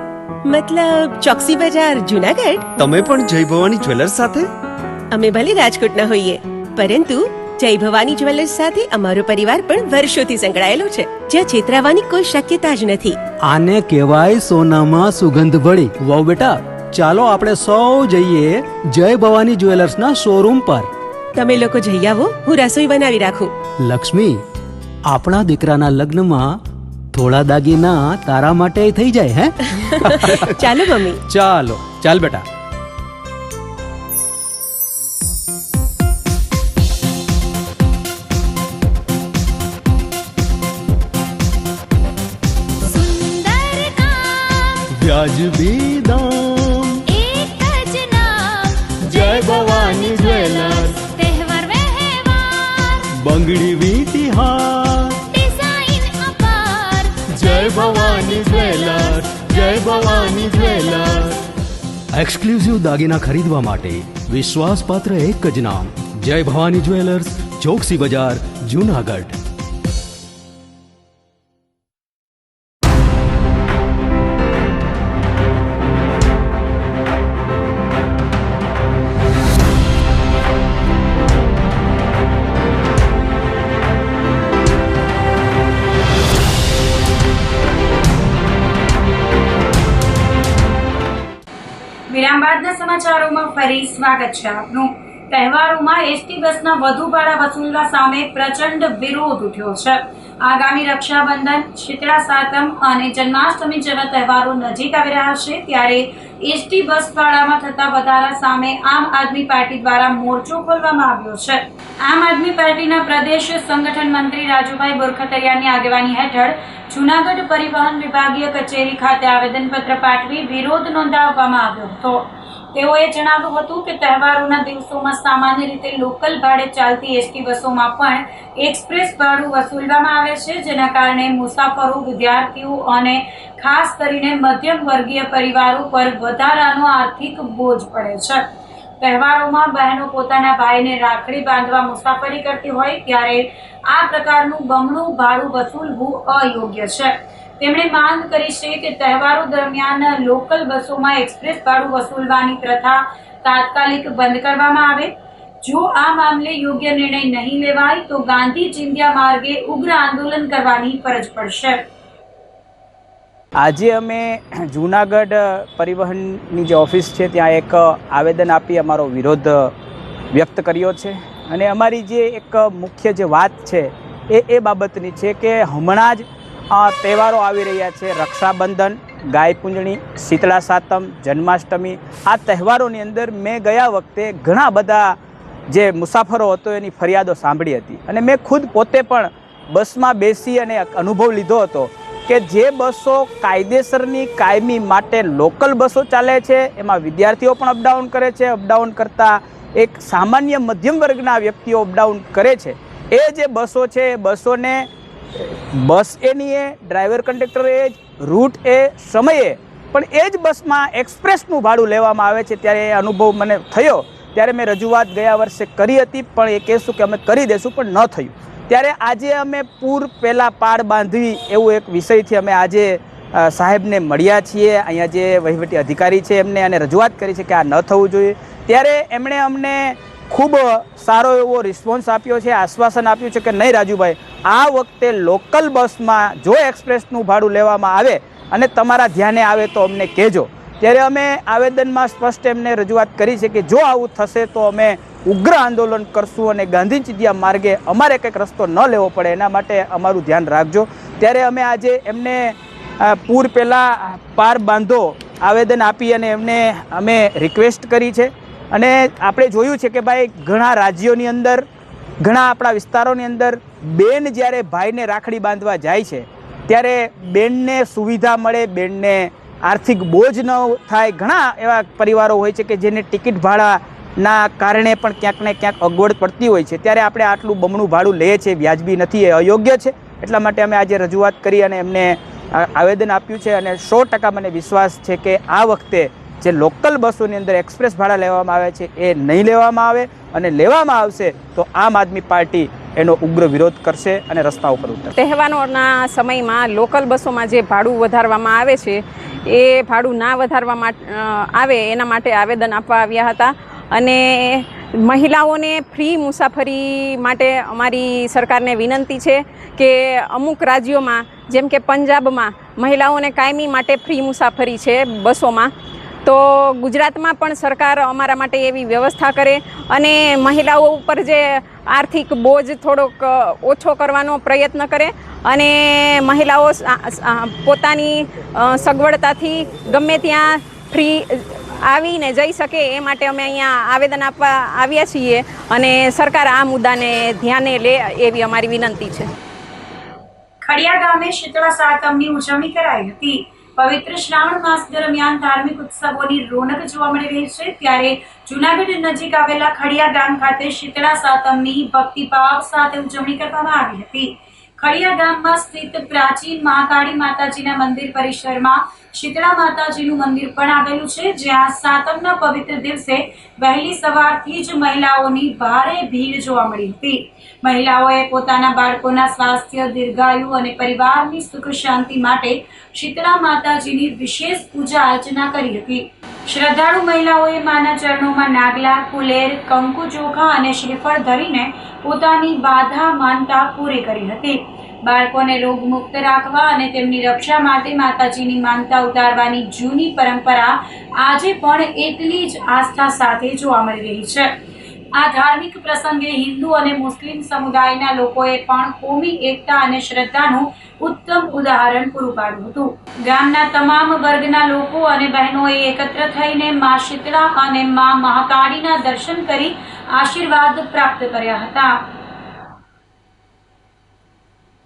મતલબ ચોકસી બજાર જુનાગઢ? તમે પણ જય ભવાની જ્વેલર્સ સાથે? અમે ભલે રાજકોટના હોઈએ, પરંતુ જય ભવાની જ્વેલર્સ સાથે અમારો પરિવાર પણ વર્ષોથી સંકળાયેલો છે, જ્યાં છેતરાવાની કોઈ શક્યતા જ નથી. આને કહેવાય સોનામાં સુગંધ ભળી. વાવ બેટા, ચાલો આપણે સૌ જઈએ જય ભવાની જ્વેલર્સના શોરૂમ પર. તમે લોકો જઈ આવો, હું રસોઈ બનાવી રાખું. લક્ષ્મી, આપણા દીકરાના લગ્નમાં થોડા દાગીના તારા માટે થઈ જાય. હે ચાલો મમ્મી. ચાલો ચાલ બેટા. વ્યાજબી દામ, એક જ નામ, જય ભવાની જ્વેલર્સ. તહેવાર વ્યવહાર, બંગડી વીટી હાર, ડિઝાઇન અપાર, જય ભવાની જ્વેલર્સ, જય ભવાની જ્વેલર્સ. એક્સક્લુઝિવ દાગીના ખરીદવા માટે વિશ્વાસપાત્ર એક જ નામ, જય ભવાની જ્વેલર્સ, ચોકસી બજાર, જુનાગઢ. વિરામ બાદના સમાચારોમાં ફરી સ્વાગત છે આપનું. તહેવારોમાં એસટી બસના વધુ ભાડા વસૂલવા સામે પ્રચંડ વિરોધ ઉઠ્યો છે. આગામી રક્ષાબંધન, શીતળા સાતમ અને જન્માષ્ટમી જેવા તહેવારો નજીક આવી રહ્યા છે, ત્યારે એસટી બસ ભાડામાં થતા વધારા સામે આમ આદમી પાર્ટી દ્વારા મોરચો ખોલવામાં આવ્યો છે. આમ આદમી પાર્ટીના પ્રદેશ સંગઠન મંત્રી રાજુભાઈ બોરખતરિયાની આગેવાની હેઠળ જૂનાગઢ પરિવહન વિભાગીય કચેરી ખાતે આવેદનપત્ર પાઠવી વિરોધ નોંધાવવામાં આવ્યો હતો. તેઓએ જણાવ્યું હતું કે તહેવારોના દિવસોમાં સામાન્ય રીતે લોકલ ભાડે ચાલતી એસટી બસોમાં પણ એક્સપ્રેસ ભાડું વસૂલવામાં આવે છે, જેના કારણે મુસાફરો, વિદ્યાર્થીઓ અને ખાસ કરીને મધ્યમ વર્ગીય પરિવારો પર વધારાનો આર્થિક બોજ પડે છે. તહેવારોમાં બહેનો પોતાના ભાઈને રાખડી બાંધવા મુસાફરી કરતી હોય ત્યારે આ પ્રકારનું બમણું ભાડું વસૂલવું અયોગ્ય છે. તેમણે માંગ કરી છે કે તહેવારો દરમિયાન લોકલ બસોમાં એક્સપ્રેસ ભાડું વસૂલવાની પ્રથા તાત્કાલિક બંધ કરવામાં આવે. જો આ મામલે યોગ્ય નિર્ણય નહીં લેવાય તો ગાંધી ચિંધ્યા માર્ગે ઉગ્ર આંદોલન કરવાની ફરજ પડશે. આજે અમે જૂનાગઢ પરિવહનની જે ઓફિસ છે ત્યાં એક આવેદન આપી અમારો વિરોધ વ્યક્ત કર્યો છે. અને અમારી જે એક મુખ્ય જે વાત છે એ બાબતની છે કે હમણાં જ તહેવારો આવી રહ્યા છે. રક્ષાબંધન, ગાયપૂંજણી, શીતળા સાતમ, જન્માષ્ટમી, આ તહેવારોની અંદર મેં ગયા વખતે ઘણા બધા જે મુસાફરો હતો એની ફરિયાદો સાંભળી હતી. અને મેં ખુદ પોતે પણ બસમાં બેસી અને અનુભવ લીધો હતો કે જે બસો કાયદેસરની કાયમી માટે લોકલ બસો ચાલે છે એમાં વિદ્યાર્થીઓ પણ અપડાઉન કરે છે. અપડાઉન કરતાં એક સામાન્ય મધ્યમ વર્ગના વ્યક્તિઓ અપડાઉન કરે છે. એ જે બસો છે એ બસોને બસ એની એ, ડ્રાઈવર કંડક્ટર એ જ, રૂટ એ, સમયે, પણ એ જ બસમાં એક્સપ્રેસનું ભાડું લેવામાં આવે છે. ત્યારે એ અનુભવ મને થયો. ત્યારે મેં રજૂઆત ગયા વર્ષે કરી હતી, પણ એ કહેશું કે અમે કરી દઈશું, પણ ન થયું. ત્યારે આજે અમે પૂર પહેલાં પાળ બાંધવી એવું એક વિષયથી અમે આજે સાહેબને મળ્યા છીએ. અહીંયા જે વહીવટી અધિકારી છે એમને અને રજૂઆત કરી છે કે આ ન થવું જોઈએ. ત્યારે એમણે અમને ખૂબ સારો એવો રિસ્પોન્સ આપ્યો છે, આશ્વાસન આપ્યું છે કે નહીં રાજુભાઈ, આ વખતે લોકલ બસમાં જો એક્સપ્રેસનું ભાડું લેવામાં આવે અને તમારા ધ્યાને આવે તો અમને કહેજો. ત્યારે અમે આવેદનમાં સ્પષ્ટ એમને રજૂઆત કરી છે કે જો આવું થશે તો અમે ઉગ્ર આંદોલન કરશું અને ગાંધી ચિંધ્યા માર્ગે અમારે કંઈક રસ્તો ન લેવો પડે એના માટે અમારું ધ્યાન રાખજો. ત્યારે અમે આજે એમને પૂર પહેલાં પાર બાંધો આવેદન આપી અને એમને અમે રિક્વેસ્ટ કરી છે. અને આપણે જોયું છે કે ભાઈ ઘણા રાજ્યોની અંદર, ઘણા આપણા વિસ્તારોની અંદર બેન જ્યારે ભાઈને રાખડી બાંધવા જાય છે ત્યારે બેનને સુવિધા મળે, બેનને આર્થિક બોજ ન થાય. ઘણા એવા પરિવારો હોય છે કે જેને ટિકિટ ભાડાના કારણે પણ ક્યાંક ને ક્યાંક અગવડ પડતી હોય છે. ત્યારે આપણે આટલું બમણું ભાડું લઈએ છીએ, વ્યાજબી નથી, એ અયોગ્ય છે. એટલા માટે અમે આજે રજૂઆત કરી અને એમને આવેદન આપ્યું છે. અને 100% મને વિશ્વાસ છે કે આ વખતે જે લોકલ બસોની અંદર એક્સપ્રેસ ભાડા લેવામાં આવે છે એ નહીં લેવામાં આવે, અને લેવામાં આવશે તો આમ આદમી પાર્ટી એનો ઉગ્ર વિરોધ કરશે અને રસ્તા ઉપર ઉતરશે. તહેવારોના સમયમાં લોકલ બસોમાં જે ભાડું વધારવામાં આવે છે એ ભાડું ના વધારવામાં આવે એના માટે આવેદન આપવા આવ્યા હતા. અને મહિલાઓને ફ્રી મુસાફરી માટે અમારી સરકારને વિનંતી છે કે અમુક રાજ્યોમાં જેમ કે પંજાબમાં મહિલાઓને કાયમી માટે ફ્રી મુસાફરી છે બસોમાં, તો ગુજરાતમાં પણ સરકાર અમારા માટે એવી વ્યવસ્થા કરે અને મહિલાઓ ઉપર જે આર્થિક બોજ થોડોક ઓછો કરવાનો પ્રયત્ન કરે અને મહિલાઓ પોતાની સગવડતાથી ગમે ત્યાં ફ્રી આવીને જઈ શકે એ માટે અમે અહીંયા આવેદન આપવા આવ્યા છીએ અને સરકાર આ મુદ્દાને ધ્યાને લે એવી અમારી વિનંતી છે. ખડિયા ગામે શીતળા સાતમની ઉજવણી કરાઈ હતી. પવિત્ર શ્રાવણ માસ દરમિયાન ધાર્મિક ઉત્સવોની રોનક જોવા મળી રહી છે. ત્યારે જૂનાગઢ નજીક આવેલા ખડિયા ગામ ખાતે શીતળા સાતમની ભક્તિભાવ સાથે ઉજવણી કરવામાં આવી હતી. ખડિયા ગામમાં સ્થિત પ્રાચીન મહાકાળી માતાજીના મંદિર પરિસરમાં શીતળા માતાજીનું મંદિર પણ આવેલું છે, જ્યાં સાતમના પવિત્ર દિવસે વહેલી સવારથી જ મહિલાઓની ભારે ભીડ જોવા મળી હતી. મહિલાઓએ પોતાના બાળકોના સ્વાસ્થ્ય, દીર્ઘાયુ અને પરિવારની સુખ શાંતિ માટે શીતળા માતાજીની વિશેષ પૂજા અર્ચના કરી હતી. શ્રદ્ધાળુ મહિલાઓએ માના ચરણોમાં નાગલા, કુલેર, કંકુ ચોખા અને શ્રીફળ ધરીને પોતાની બાધા માનતા પૂરી કરી હતી. બાળકોને રોગમુક્ત રાખવા અને તેમની રક્ષા માટે માતાજીની માનતા ઉતારવાની જૂની પરંપરા આજે પણ એટલી જ આસ્થા સાથે જોવા મળી રહી છે. આ ધાર્મિક પ્રસંગે હિન્દુ અને મુસ્લિમ સમુદાયના લોકોએ પણ કોમી એકતા અને શ્રદ્ધાનું ઉત્તમ ઉદાહરણ પૂરું પાડ્યું હતું. ગામના તમામ વર્ગના લોકો અને બહેનોએ એકત્ર થઈને મા શીતળા અને મા મહાકાળીના દર્શન કરી આશીર્વાદ પ્રાપ્ત કર્યા હતા.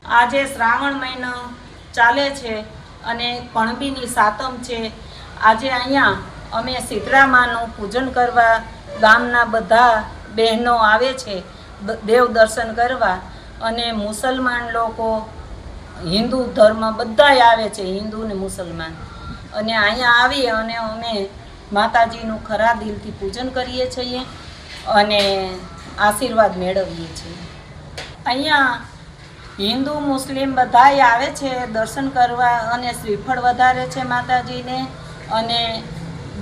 આજે શ્રાવણ મહિનો ચાલે છે અને પણબીની સાતમ છે. આજે અહીંયા અમે શીતળા માનું પૂજન કરવા ગામના બધા બહેનો આવે છે દેવ દર્શન કરવા, અને મુસલમાન લોકો, હિન્દુ ધર્મ બધાય આવે છે, હિન્દુ ને મુસલમાન. અને અહીંયા આવી અને અમે માતાજીનું ખરા દિલથી પૂજન કરીએ છીએ અને આશીર્વાદ મેળવીએ છીએ. અહીંયા હિન્દુ મુસ્લિમ બધાય આવે છે દર્શન કરવા અને શ્રીફળ વધારે છે માતાજીને, અને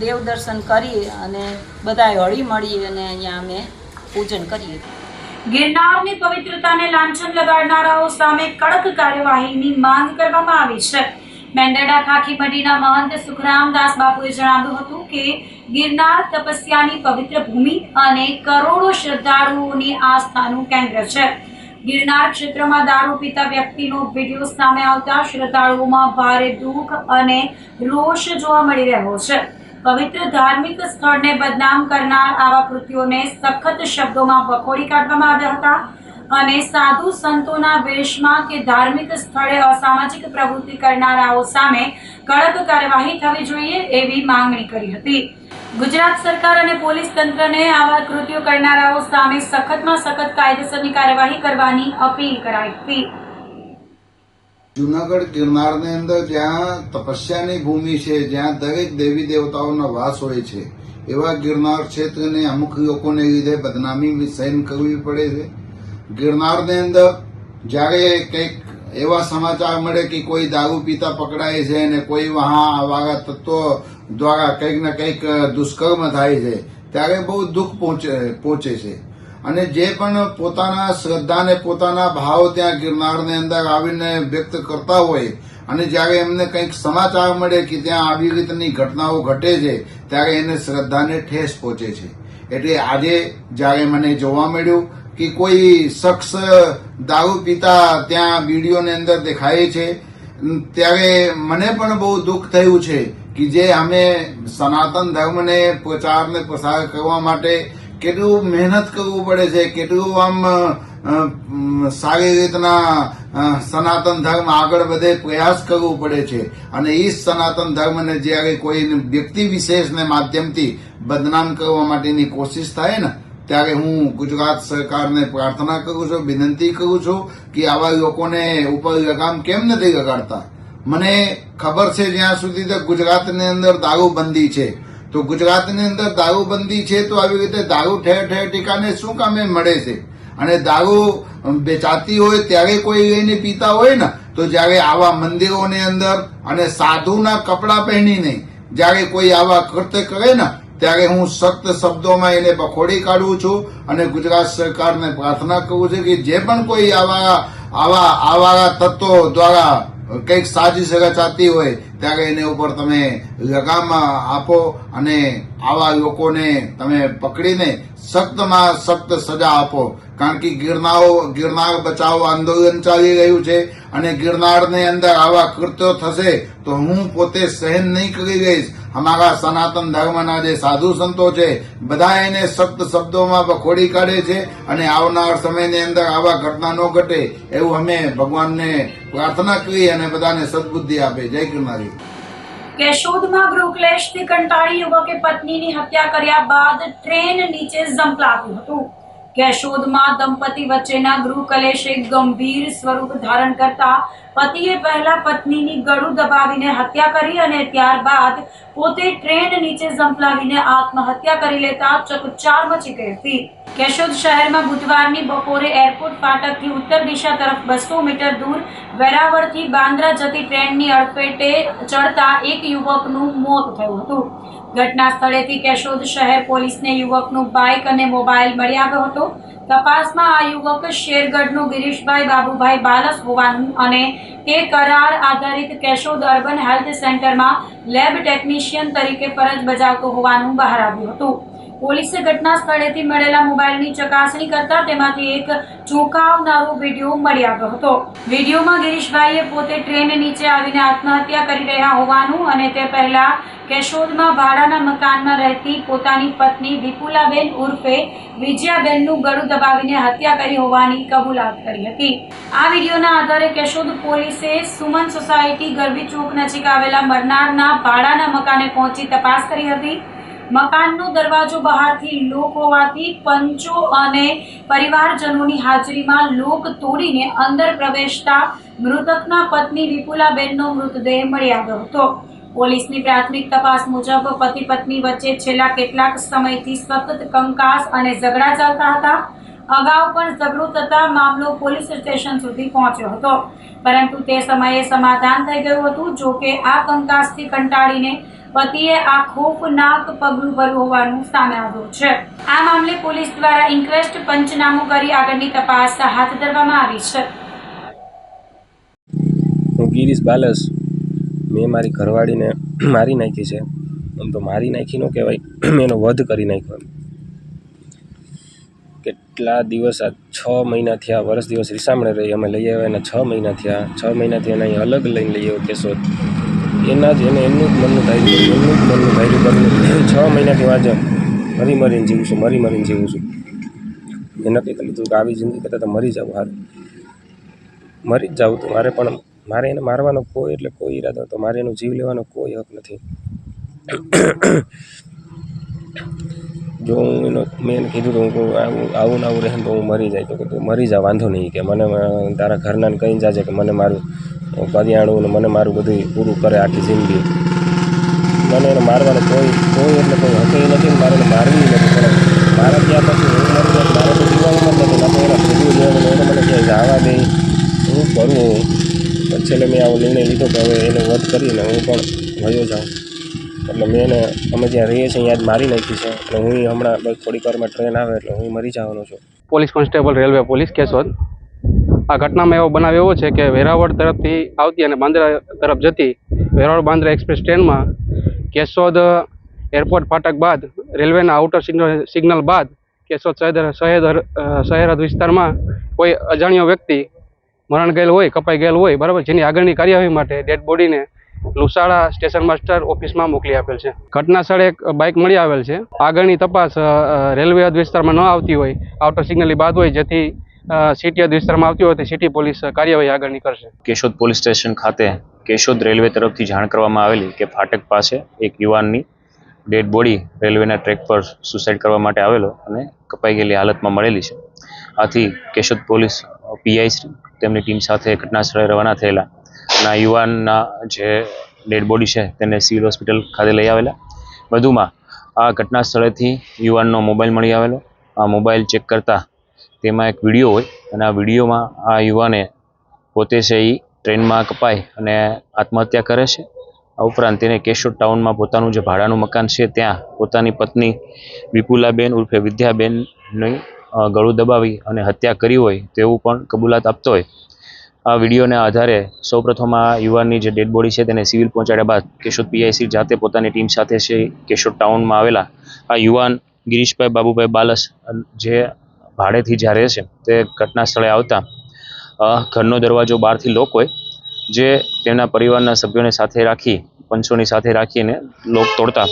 દેવ દર્શન કરી અને બધાય હળી મળી અને અહીંયા અમે પૂજન કરીએ. ગિરનારની પવિત્રતાને લાંછન લગાડનારાઓ સામે કડક કાર્યવાહીની માંગ કરવામાં આવી છે. મેંદરડા ખાખી મંડીના મહંત સુખરામદાસ બાપુએ જણાવ્યું હતું કે ગિરનાર તપસ્યાની પવિત્ર ભૂમિ અને કરોડો શ્રદ્ધાળુઓની આસ્થાનું કેન્દ્ર છે. ગિરનાર ક્ષેત્રમાં દારૂ પીતા વ્યક્તિનો વિડીયો સામે આવતા શ્રદ્ધાળુઓમાં ભારે દુઃખ અને રોષ જોવા મળી રહ્યો છે. પવિત્ર ધાર્મિક સ્થળને બદનામ કરનાર આવા કૃત્યોને સખત શબ્દોમાં વખોડી કાઢવામાં આવ્યા હતા અને સાધુ સંતોના વેશમાં કે ધાર્મિક સ્થળે અસામાજિક પ્રવૃત્તિ કરનારાઓ સામે કડક કાર્યવાહી થવી જોઈએ એવી માંગણી કરી હતી. ગુજરાત સરકાર અને પોલીસ તંત્રને આવા કૃત્યો કરનારાઓ સામે સખતમાં સખત કાયદેસરની કાર્યવાહી કરવાની અપીલ કરાઈ હતી. જુનાગઢ ગિરનારની અંદર જ્યાં તપસ્યાની ભૂમિ છે, જ્યાં દરેક દેવી દેવતાઓનો વાસ હોય છે, એવા ગિરનાર ક્ષેત્રને અમુક લોકોને લીધે બદનામી સહન કરવી પડે છે. ગિરનારની અંદર જ્યારે કંઈક એવા સમાચાર મળે કે કોઈ દારૂ પીતા પકડાય છે અને કોઈ વાળા તત્વો દ્વારા કંઈક ને કંઈક દુષ્કર્મ થાય છે, ત્યારે બહુ દુઃખ પહોંચે છે. અને જે પણ પોતાના શ્રદ્ધાને પોતાના ભાવ ત્યાં ગિરનારની અંદર આવીને વ્યક્ત કરતા હોય અને જ્યારે એમને કંઈક સમાચાર મળે કે ત્યાં આવી રીતની ઘટનાઓ ઘટે છે, ત્યારે એને શ્રદ્ધાને ઠેસ પહોંચે છે. એટલે આજે જ્યારે મને જોવા મળ્યું કે કોઈ શખ્સ દારૂ પીતા ત્યાં વિડીયોની અંદર દેખાય છે, ત્યારે મને પણ બહુ દુઃખ થયું છે કે જે અમે સનાતન ધર્મને પ્રચાર ને પ્રસાર કરવા માટે કેટલું મહેનત કરવું પડે છે, કેટલું આમ સારી રીતના સનાતન ધર્મ આગળ વધે પ્રયાસ કરવો પડે છે. અને એ સનાતન ધર્મને જ્યારે કોઈ વ્યક્તિ વિશેષને માધ્યમથી બદનામ કરવા માટેની કોશિશ થાય ને, ત્યારે હું ગુજરાત સરકારને પ્રાર્થના કરું છું, વિનંતી કરું છું કે આવા લોકોને ઉપર લગામ કેમ નથી લગાડતા. મને ખબર છે જ્યાં સુધી તો ગુજરાતની અંદર દારૂબંધી છે, તો ગુજરાતની અંદર દારૂબંધી છે તો આવી રીતે દારૂ ઠેર ઠેર ઠેકાને શું કામે મળે છે? અને દારૂ વેચાતી હોય ત્યારે કોઈ લઈને પીતા હોય ને, તો જ્યારે આવા મંદિરોની અંદર અને સાધુના કપડાં પહેરીને જ્યારે કોઈ આવા કૃત્ય કરે ને, ત્યારે હું સખ્ત શબ્દોમાં એને બખોડી કાઢું છું અને ગુજરાત સરકારને પ્રાર્થના કરું છું કે જે પણ કોઈ આવા તત્વો દ્વારા કંઈક સાજિશ રચાતી હોય ત્યારે એને ઉપર તમે લગામ આપો અને આવા લોકોને તમે પકડીને સખ્તમાં સખ્ત સજા આપો. કારણ કે ગિરનાર બચાવો આંદોલન ચાલી રહ્યું છે અને ગિરનારની અંદર આવા કૃત્યો થશે તો હું પોતે સહન નહીં કરી રહીશ. અમારા સનાતન ધર્મના જે સાધુ સંતો છે બધા એને સખ્ત શબ્દોમાં બખોડી કાઢે છે અને આવનાર સમયની અંદર આવા ઘટના ન ઘટે એવું અમે ભગવાનને પ્રાર્થના કરી અને બધાને સદબુદ્ધિ આપે. જય ગિરનારી. કેશોદમાં ગૃહક્લેશથી કંટાળી યુવકે પત્નીની હત્યા કર્યા બાદ ટ્રેન નીચે ઝંપલાવ્યું હતું. કેશોદમાં દંપતી વચ્ચેના ગૃહકલેશે ગંભીર સ્વરૂપ ધારણ કરતા પતિએ પહેલા પત્નીની ગળું દબાવીને હત્યા કરી અને ત્યારબાદ પોતે ટ્રેન નીચે ઝંપલાવીને આત્મહત્યા કરી લેતા ચકચાર મચી ગઈ હતી. કેશોદ શહેરમાં બુધવારની બપોરે એરપોર્ટ ફાટકથી ઉત્તર દિશા તરફ 200 મીટર દૂર વેરાવળથી બાંદ્રા જતી ટ્રેનની અડફેટે ચડતા એક યુવકનું મોત થયું હતું. ઘટના સ્થળેથી કેશોદ શહેર પોલીસને યુવકનું બાઇક અને મોબાઈલ મળી આવ્યો હતો. તપાસમાં આ યુવક શેરગઢનો ગિરીશભાઈ બાબુભાઈ બાલસ હોવાનું અને તે કરાર આધારિત કેશોદ અર્બન હેલ્થ સેન્ટરમાં લેબ ટેકનિશિયન તરીકે ફરજ બજાવતો હોવાનું બહાર આવ્યું હતું. પોલીસે ઘટના સ્થળેથી મળેલા મોબાઈલની ચકાસણી કરતા તેમાંથી એક ચોંકાવનારો વિડીયો મળી આવ્યો હતો. વિડીયોમાં ગિરીશભાઈએ પોતે ટ્રેન નીચે આવીને આત્મહત્યા કરી રહ્યા હોવાનું અને તે પહેલા કેશોદમાં ભાડાના મકાનમાં રહેતી પોતાની પત્ની વિપુલાબેન ઉર્ફે વિજયાબેનનું ગળું દબાવીને હત્યા કરી હોવાની કબૂલાત કરી હતી. આ વિડીયોના આધારે કેશોદ પોલીસે સુમન સોસાયટી ગરબી ચોક નજીક આવેલા મરનારના ભાડાના મકાને પહોંચી તપાસ કરી હતી. મકાનનો દરવાજો બહારથી લોક હોવાથી પંચો અને પરિવારજનોની હાજરીમાં લોક તોડીને અંદર પ્રવેશતા મૃતકના પત્ની વિપુલાબેનનો મૃતદેહ મળી આવ્યો હતો. પોલીસની પ્રાથમિક તપાસ મુજબ પતિ પત્ની વચ્ચે છેલ્લા કેટલાક સમયથી સતત કંકાસ અને ઝઘડા ચાલતા હતા. અગાઉ પણ ઝઘડો થતા મામલો પોલીસ સ્ટેશન સુધી પહોંચ્યો હતો, પરંતુ તે સમયે સમાધાન થઈ ગયું હતું. જો કે આ કંકાસથી કંટાળીને પતિએ આ ખોફનાક પગલું ભર્યું હોવાનું સામે આવ્યું છે. આ મામલે પોલીસ દ્વારા ઇન્ક્વેસ્ટ પંચનામું કરી આગળની તપાસ હાથ ધરવામાં આવી છે. હું ગિરીશ બાલસ, મેં મારી ઘરવાળીને મારી નાખી છે. આમ તો મારી નાખી ન કહેવાય, મેં એનો વધ કરી નાખ્યો. કેટલા દિવસ, આ 6 મહિના થયા, વર્ષ દિવસ રીસામણે રહી, અમે લઈ આવ્યા એને 6 મહિના થયા. 6 મહિનાથી એને અહીં અલગ લઈને લઈ આવ્યો કેશોદ. એના જ એને એમનું જ મનનું ધાર્યું, 6 મહિનાથી વાંચે મરીને જીવું છું, મરીને જીવું છું. મેં નક્કી કરી લીધું કે આવી જિંદગી કરતાં તો મરી જાવ, સારું મરી જ જાઉં. તો મારે એને મારવાનો કોઈ ઈરાદો હતો, મારે એનો જીવ લેવાનો કોઈ હક નથી. જો હું મેં એને કીધું તો હું આવું ને આવું રહે તો હું મરી જાય, તો કે તું મરી જા, વાંધો નહીં, કે મને તારા ઘરનાને કહી જાજે કે મને મારું કરિયાણું ને મને મારું બધું પૂરું કરે આખી જિંદગી. મને એને મારવાનો કોઈ એટલે કોઈ હક નથી, મારે એને મારવી નથી. પણ મારા ત્યાં પછી હું મરી જાય, મારે તો જીવવાનું મન નથી, ના તો એના ભેગું જીવવાનું, એને મને ક્યાંય જવા દે હું કરું. છેલ્લે મેં આવો નિર્ણય લીધો કે હવે એને વધ કરીને હું પણ વયો જાઉં. એટલે મેં એને, અમે જ્યાં રહીએ છીએ ત્યાં જ મારી નાખી છે. એટલે હું હમણાં બસ થોડીક વારમાં ટ્રેન આવે એટલે હું મરી જવાનો છું. Police constable, railway police, Keshod. આ ઘટનામાં એવો બનાવ એવો છે કે વેરાવળ તરફથી આવતી અને બાંદ્રા તરફ જતી વેરાવળ બાંદ્રા એક્સપ્રેસ ટ્રેનમાં કેશોદ એરપોર્ટ ફાટક બાદ રેલવેના આઉટર સિગ્નલ બાદ કેશોદ શહેર વિસ્તારમાં કોઈ અજાણ્યો વ્યક્તિ મરણ ગયેલ હોય, કપાઈ ગયેલ હોય, બરાબર, જેની આગળની કાર્યવાહી માટે ડેડ બોડીને લુસાડા સ્ટેશન માસ્ટર ઓફિસમાં મોકલી આપેલ છે. ઘટના સ્થળે એક બાઇક મળી આવેલ છે. આગળની તપાસ રેલવે હદ વિસ્તારમાં ન આવતી હોય, આઉટર સિગ્નલની બાદ હોય, જેથી સિટી હદ વિસ્તારમાં આવતી હોય તો સિટી પોલીસ કાર્યવાહી આગળની કરશે. કેશોદ પોલીસ સ્ટેશન ખાતે કેશોદ રેલવે તરફથી જાણ કરવામાં આવેલી કે ફાટક પાસે એક યુવાનની ડેડ બોડી રેલવેના ટ્રેક પર સુસાઇડ કરવા માટે આવેલો અને કપાઈ ગયેલી હાલતમાં મળેલી છે. આથી કેશોદ પોલીસ પીઆઈ શ્રી તેમની ટીમ સાથે ઘટના સ્થળે રવાના થયેલા અને આ યુવાનના જે ડેડ બોડી છે તેને સિવિલ હોસ્પિટલ ખાતે લઈ આવેલા. વધુમાં આ ઘટના સ્થળેથી યુવાનનો મોબાઈલ મળી આવેલો. આ મોબાઈલ ચેક કરતા તેમાં એક વિડીયો હોય અને આ વિડીયોમાં આ યુવાને પોતે છે એ ટ્રેનમાં કપાય અને આત્મહત્યા કરે છે. આ ઉપરાંત તેને કેશોદ ટાઉનમાં પોતાનું જે ભાડાનું મકાન છે ત્યાં પોતાની પત્ની વિપુલાબેન ઉર્ફે વિદ્યાબેનની ગળું દબાવી અને હત્યા કરી હોય તેવું પણ કબૂલાત આપતો હોય. આ વિડીયોના આધારે સૌપ્રથમ આ યુવાનની જે ડેડ બોડી છે તેને સિવિલ પહોંચાડ્યા બાદ કેશોદ પીઆઈસી જાતે પોતાની ટીમ સાથે છે કેશોદ ટાઉનમાં આવેલા આ યુવાન ગિરીશભાઈ બાબુભાઈ બાલસ જે ભાડેથી જ્યાં રહે છે તે ઘટના સ્થળે આવતા ઘરનો દરવાજો બહારથી લોક હોય, જે તેમના પરિવારના સભ્યોને સાથે રાખી પંચોની સાથે રાખીને લોક તોડતા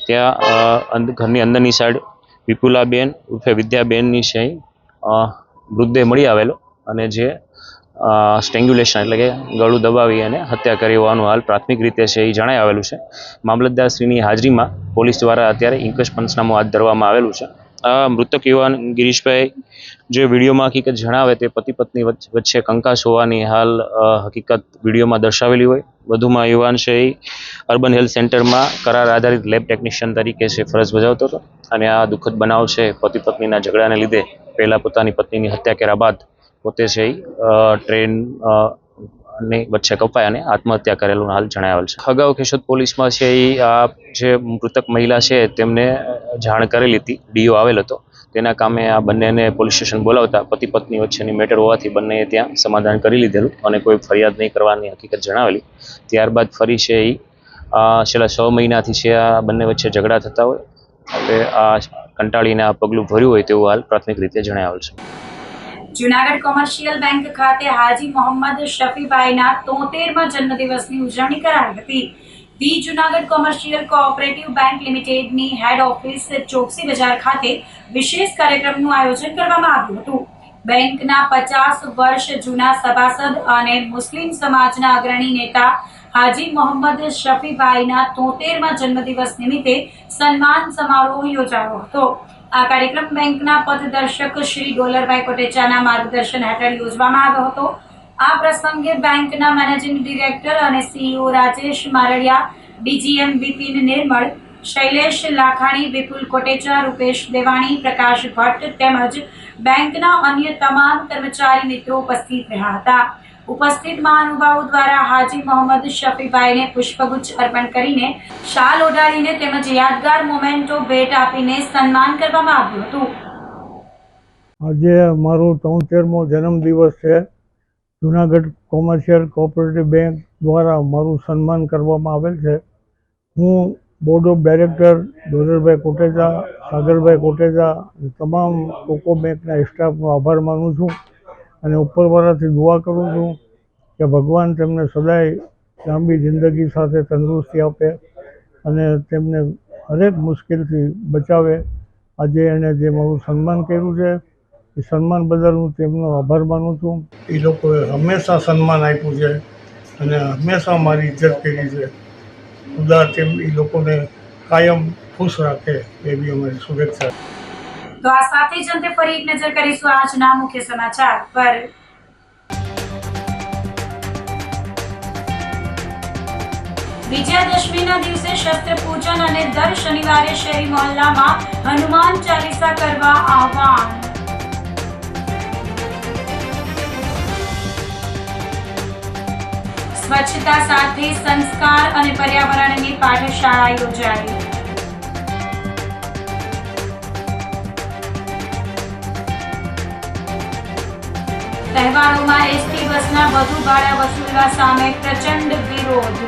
ત્યાં ઘરની અંદરની સાઈડ વિપુલાબેન ઉર્ફે વિદ્યાબેનની છે મૃતદેહ મળી આવેલો અને જે સ્ટ્રેંગ્યુલેશન એટલે કે ગળું દબાવી અને હત્યા કરી હોવાનું હાલ પ્રાથમિક રીતે છે એ જણાઈ આવેલું છે. મામલતદારશ્રીની હાજરીમાં પોલીસ દ્વારા અત્યારે ઇન્ક્વેસ્ટ પંચનામું હાથ ધરવામાં આવેલું છે. આ મૃતક યુવાન ગિરીશભાઈ જે વિડીયોમાં હકીકત જણાવે તે પતિ પત્ની વચ્ચે કંકાસ હોવાની હાલ હકીકત વિડીયોમાં દર્શાવેલી હોય. વધુમાં યુવાન છે એ અર્બન હેલ્થ સેન્ટરમાં કરાર આધારિત લેબ ટેકનિશિયન તરીકે છે ફરજ બજાવતો હતો અને આ દુઃખદ બનાવ છે પતિ પત્નીના ઝઘડાને લીધે પહેલાં પોતાની પત્નીની હત્યા કર્યા બાદ પોતે છે ટ્રેન ની વચ્ચે કપાય અને આત્મહત્યા કરેલું હાલ જણાવેલ છે. અગાઉ કેશોદ પોલીસમાં છે એ આ જે મૃતક મહિલા છે તેમને જાણ કરેલી હતી, ડીઓ આવેલ હતો. તેના કામે આ બંનેને પોલીસ સ્ટેશન બોલાવતા પતિ પત્ની વચ્ચેની મેટર હોવાથી બંનેએ ત્યાં સમાધાન કરી લીધેલું અને કોઈ ફરિયાદ નહીં કરવાની હકીકત જણાવેલી. ત્યારબાદ ફરી છે એ છેલ્લા 6 મહિનાથી છે આ બંને વચ્ચે ઝઘડા થતા હોય એટલે આ કંટાળીને આ પગલું ભર્યું હોય તેવું હાલ પ્રાથમિક રીતે જણાવેલ છે. જુનાગઢ કોમર્શિયલ બેંક ખાતે હાજી મોહમ્મદ શફીભાઈના 73મા જન્મદિવસની ઉજવણી કરાઈ હતી. The Junagadh commercial cooperative bank લિમિટેડની હેડ ઓફિસ ચોકસી બજાર ખાતે વિશેષ કાર્યક્રમનું આયોજન કરવામાં આવ્યું હતું. બેંકના 50 વર્ષ જૂના સભાસદ અને મુસ્લિમ સમાજના અગ્રણી નેતા હાજી મોહમ્મદ શફીભાઈના 73મા જન્મદિવસ નિમિત્તે સન્માન સમારોહ યોજાયો હતો. આ કાર્યક્રમ બેંકના પદદર્શક શ્રી ડોલરભાઈ કોટેચાના માર્ગદર્શન હેઠળ યોજવામાં આવ્યો હતો. આ પ્રસંગે બેંકના મેનેજિંગ ડિરેક્ટર અને સીઈઓ રાજેશ મારડિયા, ડીજીએમ વિપિન નિર્મળ, શૈલેષ લાખાણી, વિપુલ કોટેચા, રૂપેશ દેવાણી, પ્રકાશ ભટ્ટ તેમજ બેંકના અન્ય તમામ કર્મચારી મિત્રો ઉપસ્થિત રહ્યા હતા. ઉપસ્થિત મહાનુભાવો દ્વારા હાજી મોહમ્મદ શફીભાઈને પુષ્પગુચ્છ અર્પણ કરીને શાલ ઓઢાડીને તેમજ યાદગાર મોમેન્ટો ભેટ આપીને સન્માન કરવામાં આવ્યું હતું. આજે મારો 73મો જન્મદિવસ છે. જુનાગઢ કોમર્શિયલ કોઓપરેટિવ બેંક દ્વારા મારું સન્માન કરવામાં આવેલ છે. હું board of director Dolarbhai Kotecha, Sagarbhai Kotecha અને તમામ કોકો બેંકના સ્ટાફનો આભાર માનું છું અને ઉપરવાળાથી દુઆ કરું છું કે ભગવાન તેમને સદાય લાંબી જિંદગી સાથે તંદુરસ્તી આપે અને તેમને હરેક મુશ્કેલથી બચાવે. આજે એણે જે મારું સન્માન કર્યું છે એ સન્માન બદલ હું તેમનો આભાર માનું છું. એ લોકોએ હંમેશા સન્માન આપ્યું છે અને હંમેશા મારી ઇજ્જત કરી છે. ખુદા તેમ એ લોકોને કાયમ ખુશ રાખે એવી અમારી શુભેચ્છા. તો આ સાથે જ અંતે ફરી એક નજર કરીશું આજના મુખ્ય સમાચાર પર. વિજયાદશમીના દિવસે શસ્ત્ર પૂજન અને દર શનિવારે શહેરી મોહલ્લામાં હનુમાન ચાલીસા કરવા આહવાન. સ્વચ્છતા સાથે સંસ્કાર અને પર્યાવરણની પાઠશાળા યોજાઈ. તહેવારોમાં એસટી બસના વધુ ભાડા વસૂલવા સામે પ્રચંડ વિરોધ.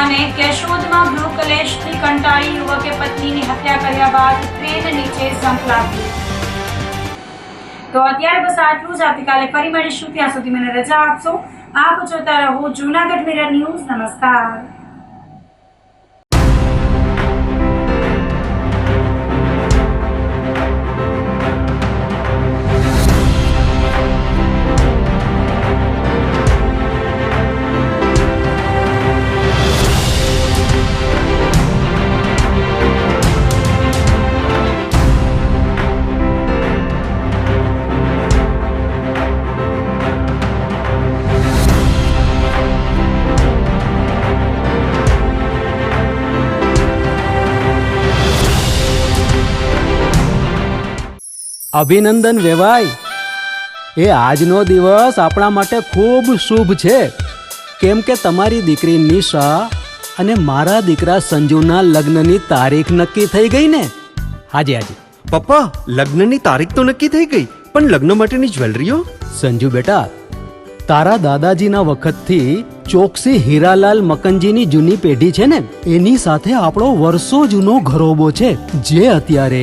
અને કેશોદમાં ગૃહકલેશથી કંટાળી યુવકે પત્નીની હત્યા કર્યા બાદ ટ્રેન નીચે ઝંપલાવ્યું. તો અત્યારે બસ આટલું જ. આવતીકાલે ફરી મળીશું. ત્યાં સુધી મને રજા આપશો. આપ જોતા રહો જૂનાગઢ મિરર ન્યૂઝ. નમસ્કાર. અભિનંદન વેવાઈ. એ આજનો દિવસ આપણા માટે ખૂબ શુભ છે, કેમ કે તમારી દીકરી નિશા અને મારા દીકરા સંજુના લગ્નની તારીખ નક્કી થઈ ગઈ ને. હાજી હાજી પપ્પા, લગ્નની તારીખ તો નક્કી થઈ ગઈ, પણ લગ્ન માટેની જ્વેલરીઓ? સંજુ બેટા, તારા દાદાજીના વખતથી ચોકસી હીરાલાલ મકનજીની જૂની પેઢી છે ને, એની સાથે આપણો વર્ષો જૂનો ઘરોબો છે, જે અત્યારે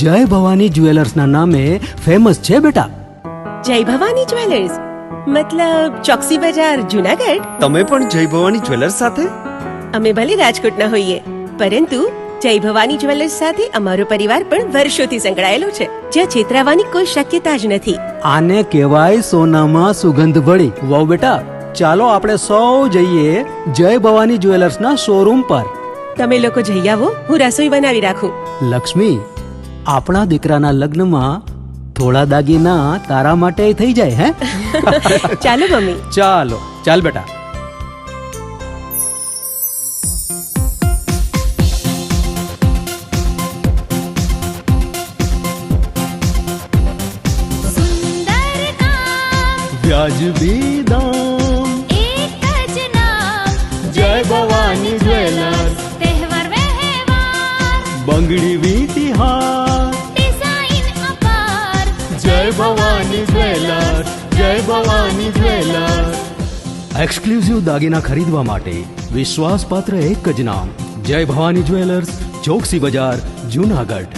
જય ભવાની જ્વેલર્સના નામે ફેમસ છે બેટા. જય ભવાની જ્વેલર્સ મતલબ ચોકસી બજાર જુનાગઢ? તમે પણ જય ભવાની જ્વેલર્સ સાથે? અમે ભલે રાજકોટના હોઈએ, પરંતુ જય ભવાની જ્વેલર્સ સાથે અમારો પરિવાર પણ વર્ષોથી સંકળાયેલો છે, જ્યાં છેતરાવાની કોઈ શક્યતા જ નથી. આને કહેવાય સોનામાં સુગંધ ભળી. વાવ બેટા, ચાલો આપણે સૌ જઈએ જય ભવાની જ્વેલર્સના શોરૂમ પર. તમે લોકો જઈ આવો, હું રસોઈ બનાવી રાખું. લક્ષ્મી, આપણા દીકરાના લગ્નમાં થોડા દાગીના તારા માટે થઈ જાય. હે ચાલો મમ્મી. ચાલો ચાલ બેટા. વ્યાજબી દામ, એક જ નામ, જય ભવાની જ્વેલર્સ. તહેવાર વ્યવહાર, બંગડી વીટી હાર, ડિઝાઇન અપાર, જય ભવાની જ્વેલર્સ, જય ભવાની જ્વેલર્સ. એક્સક્લુઝિવ દાગીના ખરીદવા માટે વિશ્વાસપાત્ર એક જ નામ, જય ભવાની જ્વેલર્સ, ચોકસી બજાર, જૂનાગઢ.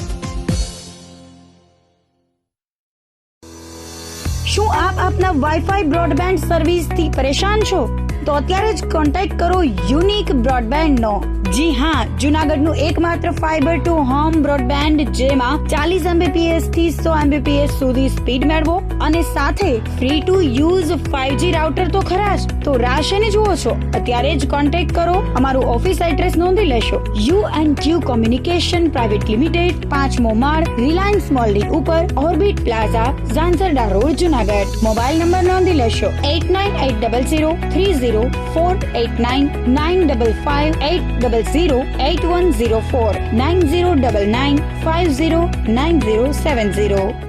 શું આપ આપના વાઈફાઈ બ્રોડબેન્ડ સર્વિસથી પરેશાન છો? તો અત્યારે જ કોન્ટેક્ટ કરો યુનિક બ્રોડબેન્ડ નો. જી હા, જૂનાગઢનું એકમાત્ર ફાઈબર ટુ હોમ બ્રોડબેન્ડ, જેમાં 40 Mbps થી 100 Mbps સુધી સ્પીડ મેળવો અને સાથે free to use 5G router તો ખરા જ. તો રાહ શેની જુઓ છો? અત્યારે જ કોન્ટેક્ટ કરો. અમારું ઓફિસ એડ્રેસ નોંધી લેશો. U&Q કોમ્યુનિકેશન પ્રાઇવેટ લિમિટેડ, 5મો માળ, રિલાયન્સ મોલની ઉપર, orbit plaza, Zanzarda road, Junagadh. Mobile number નોંધી લેશો 8980030489 95580081004 9099509070.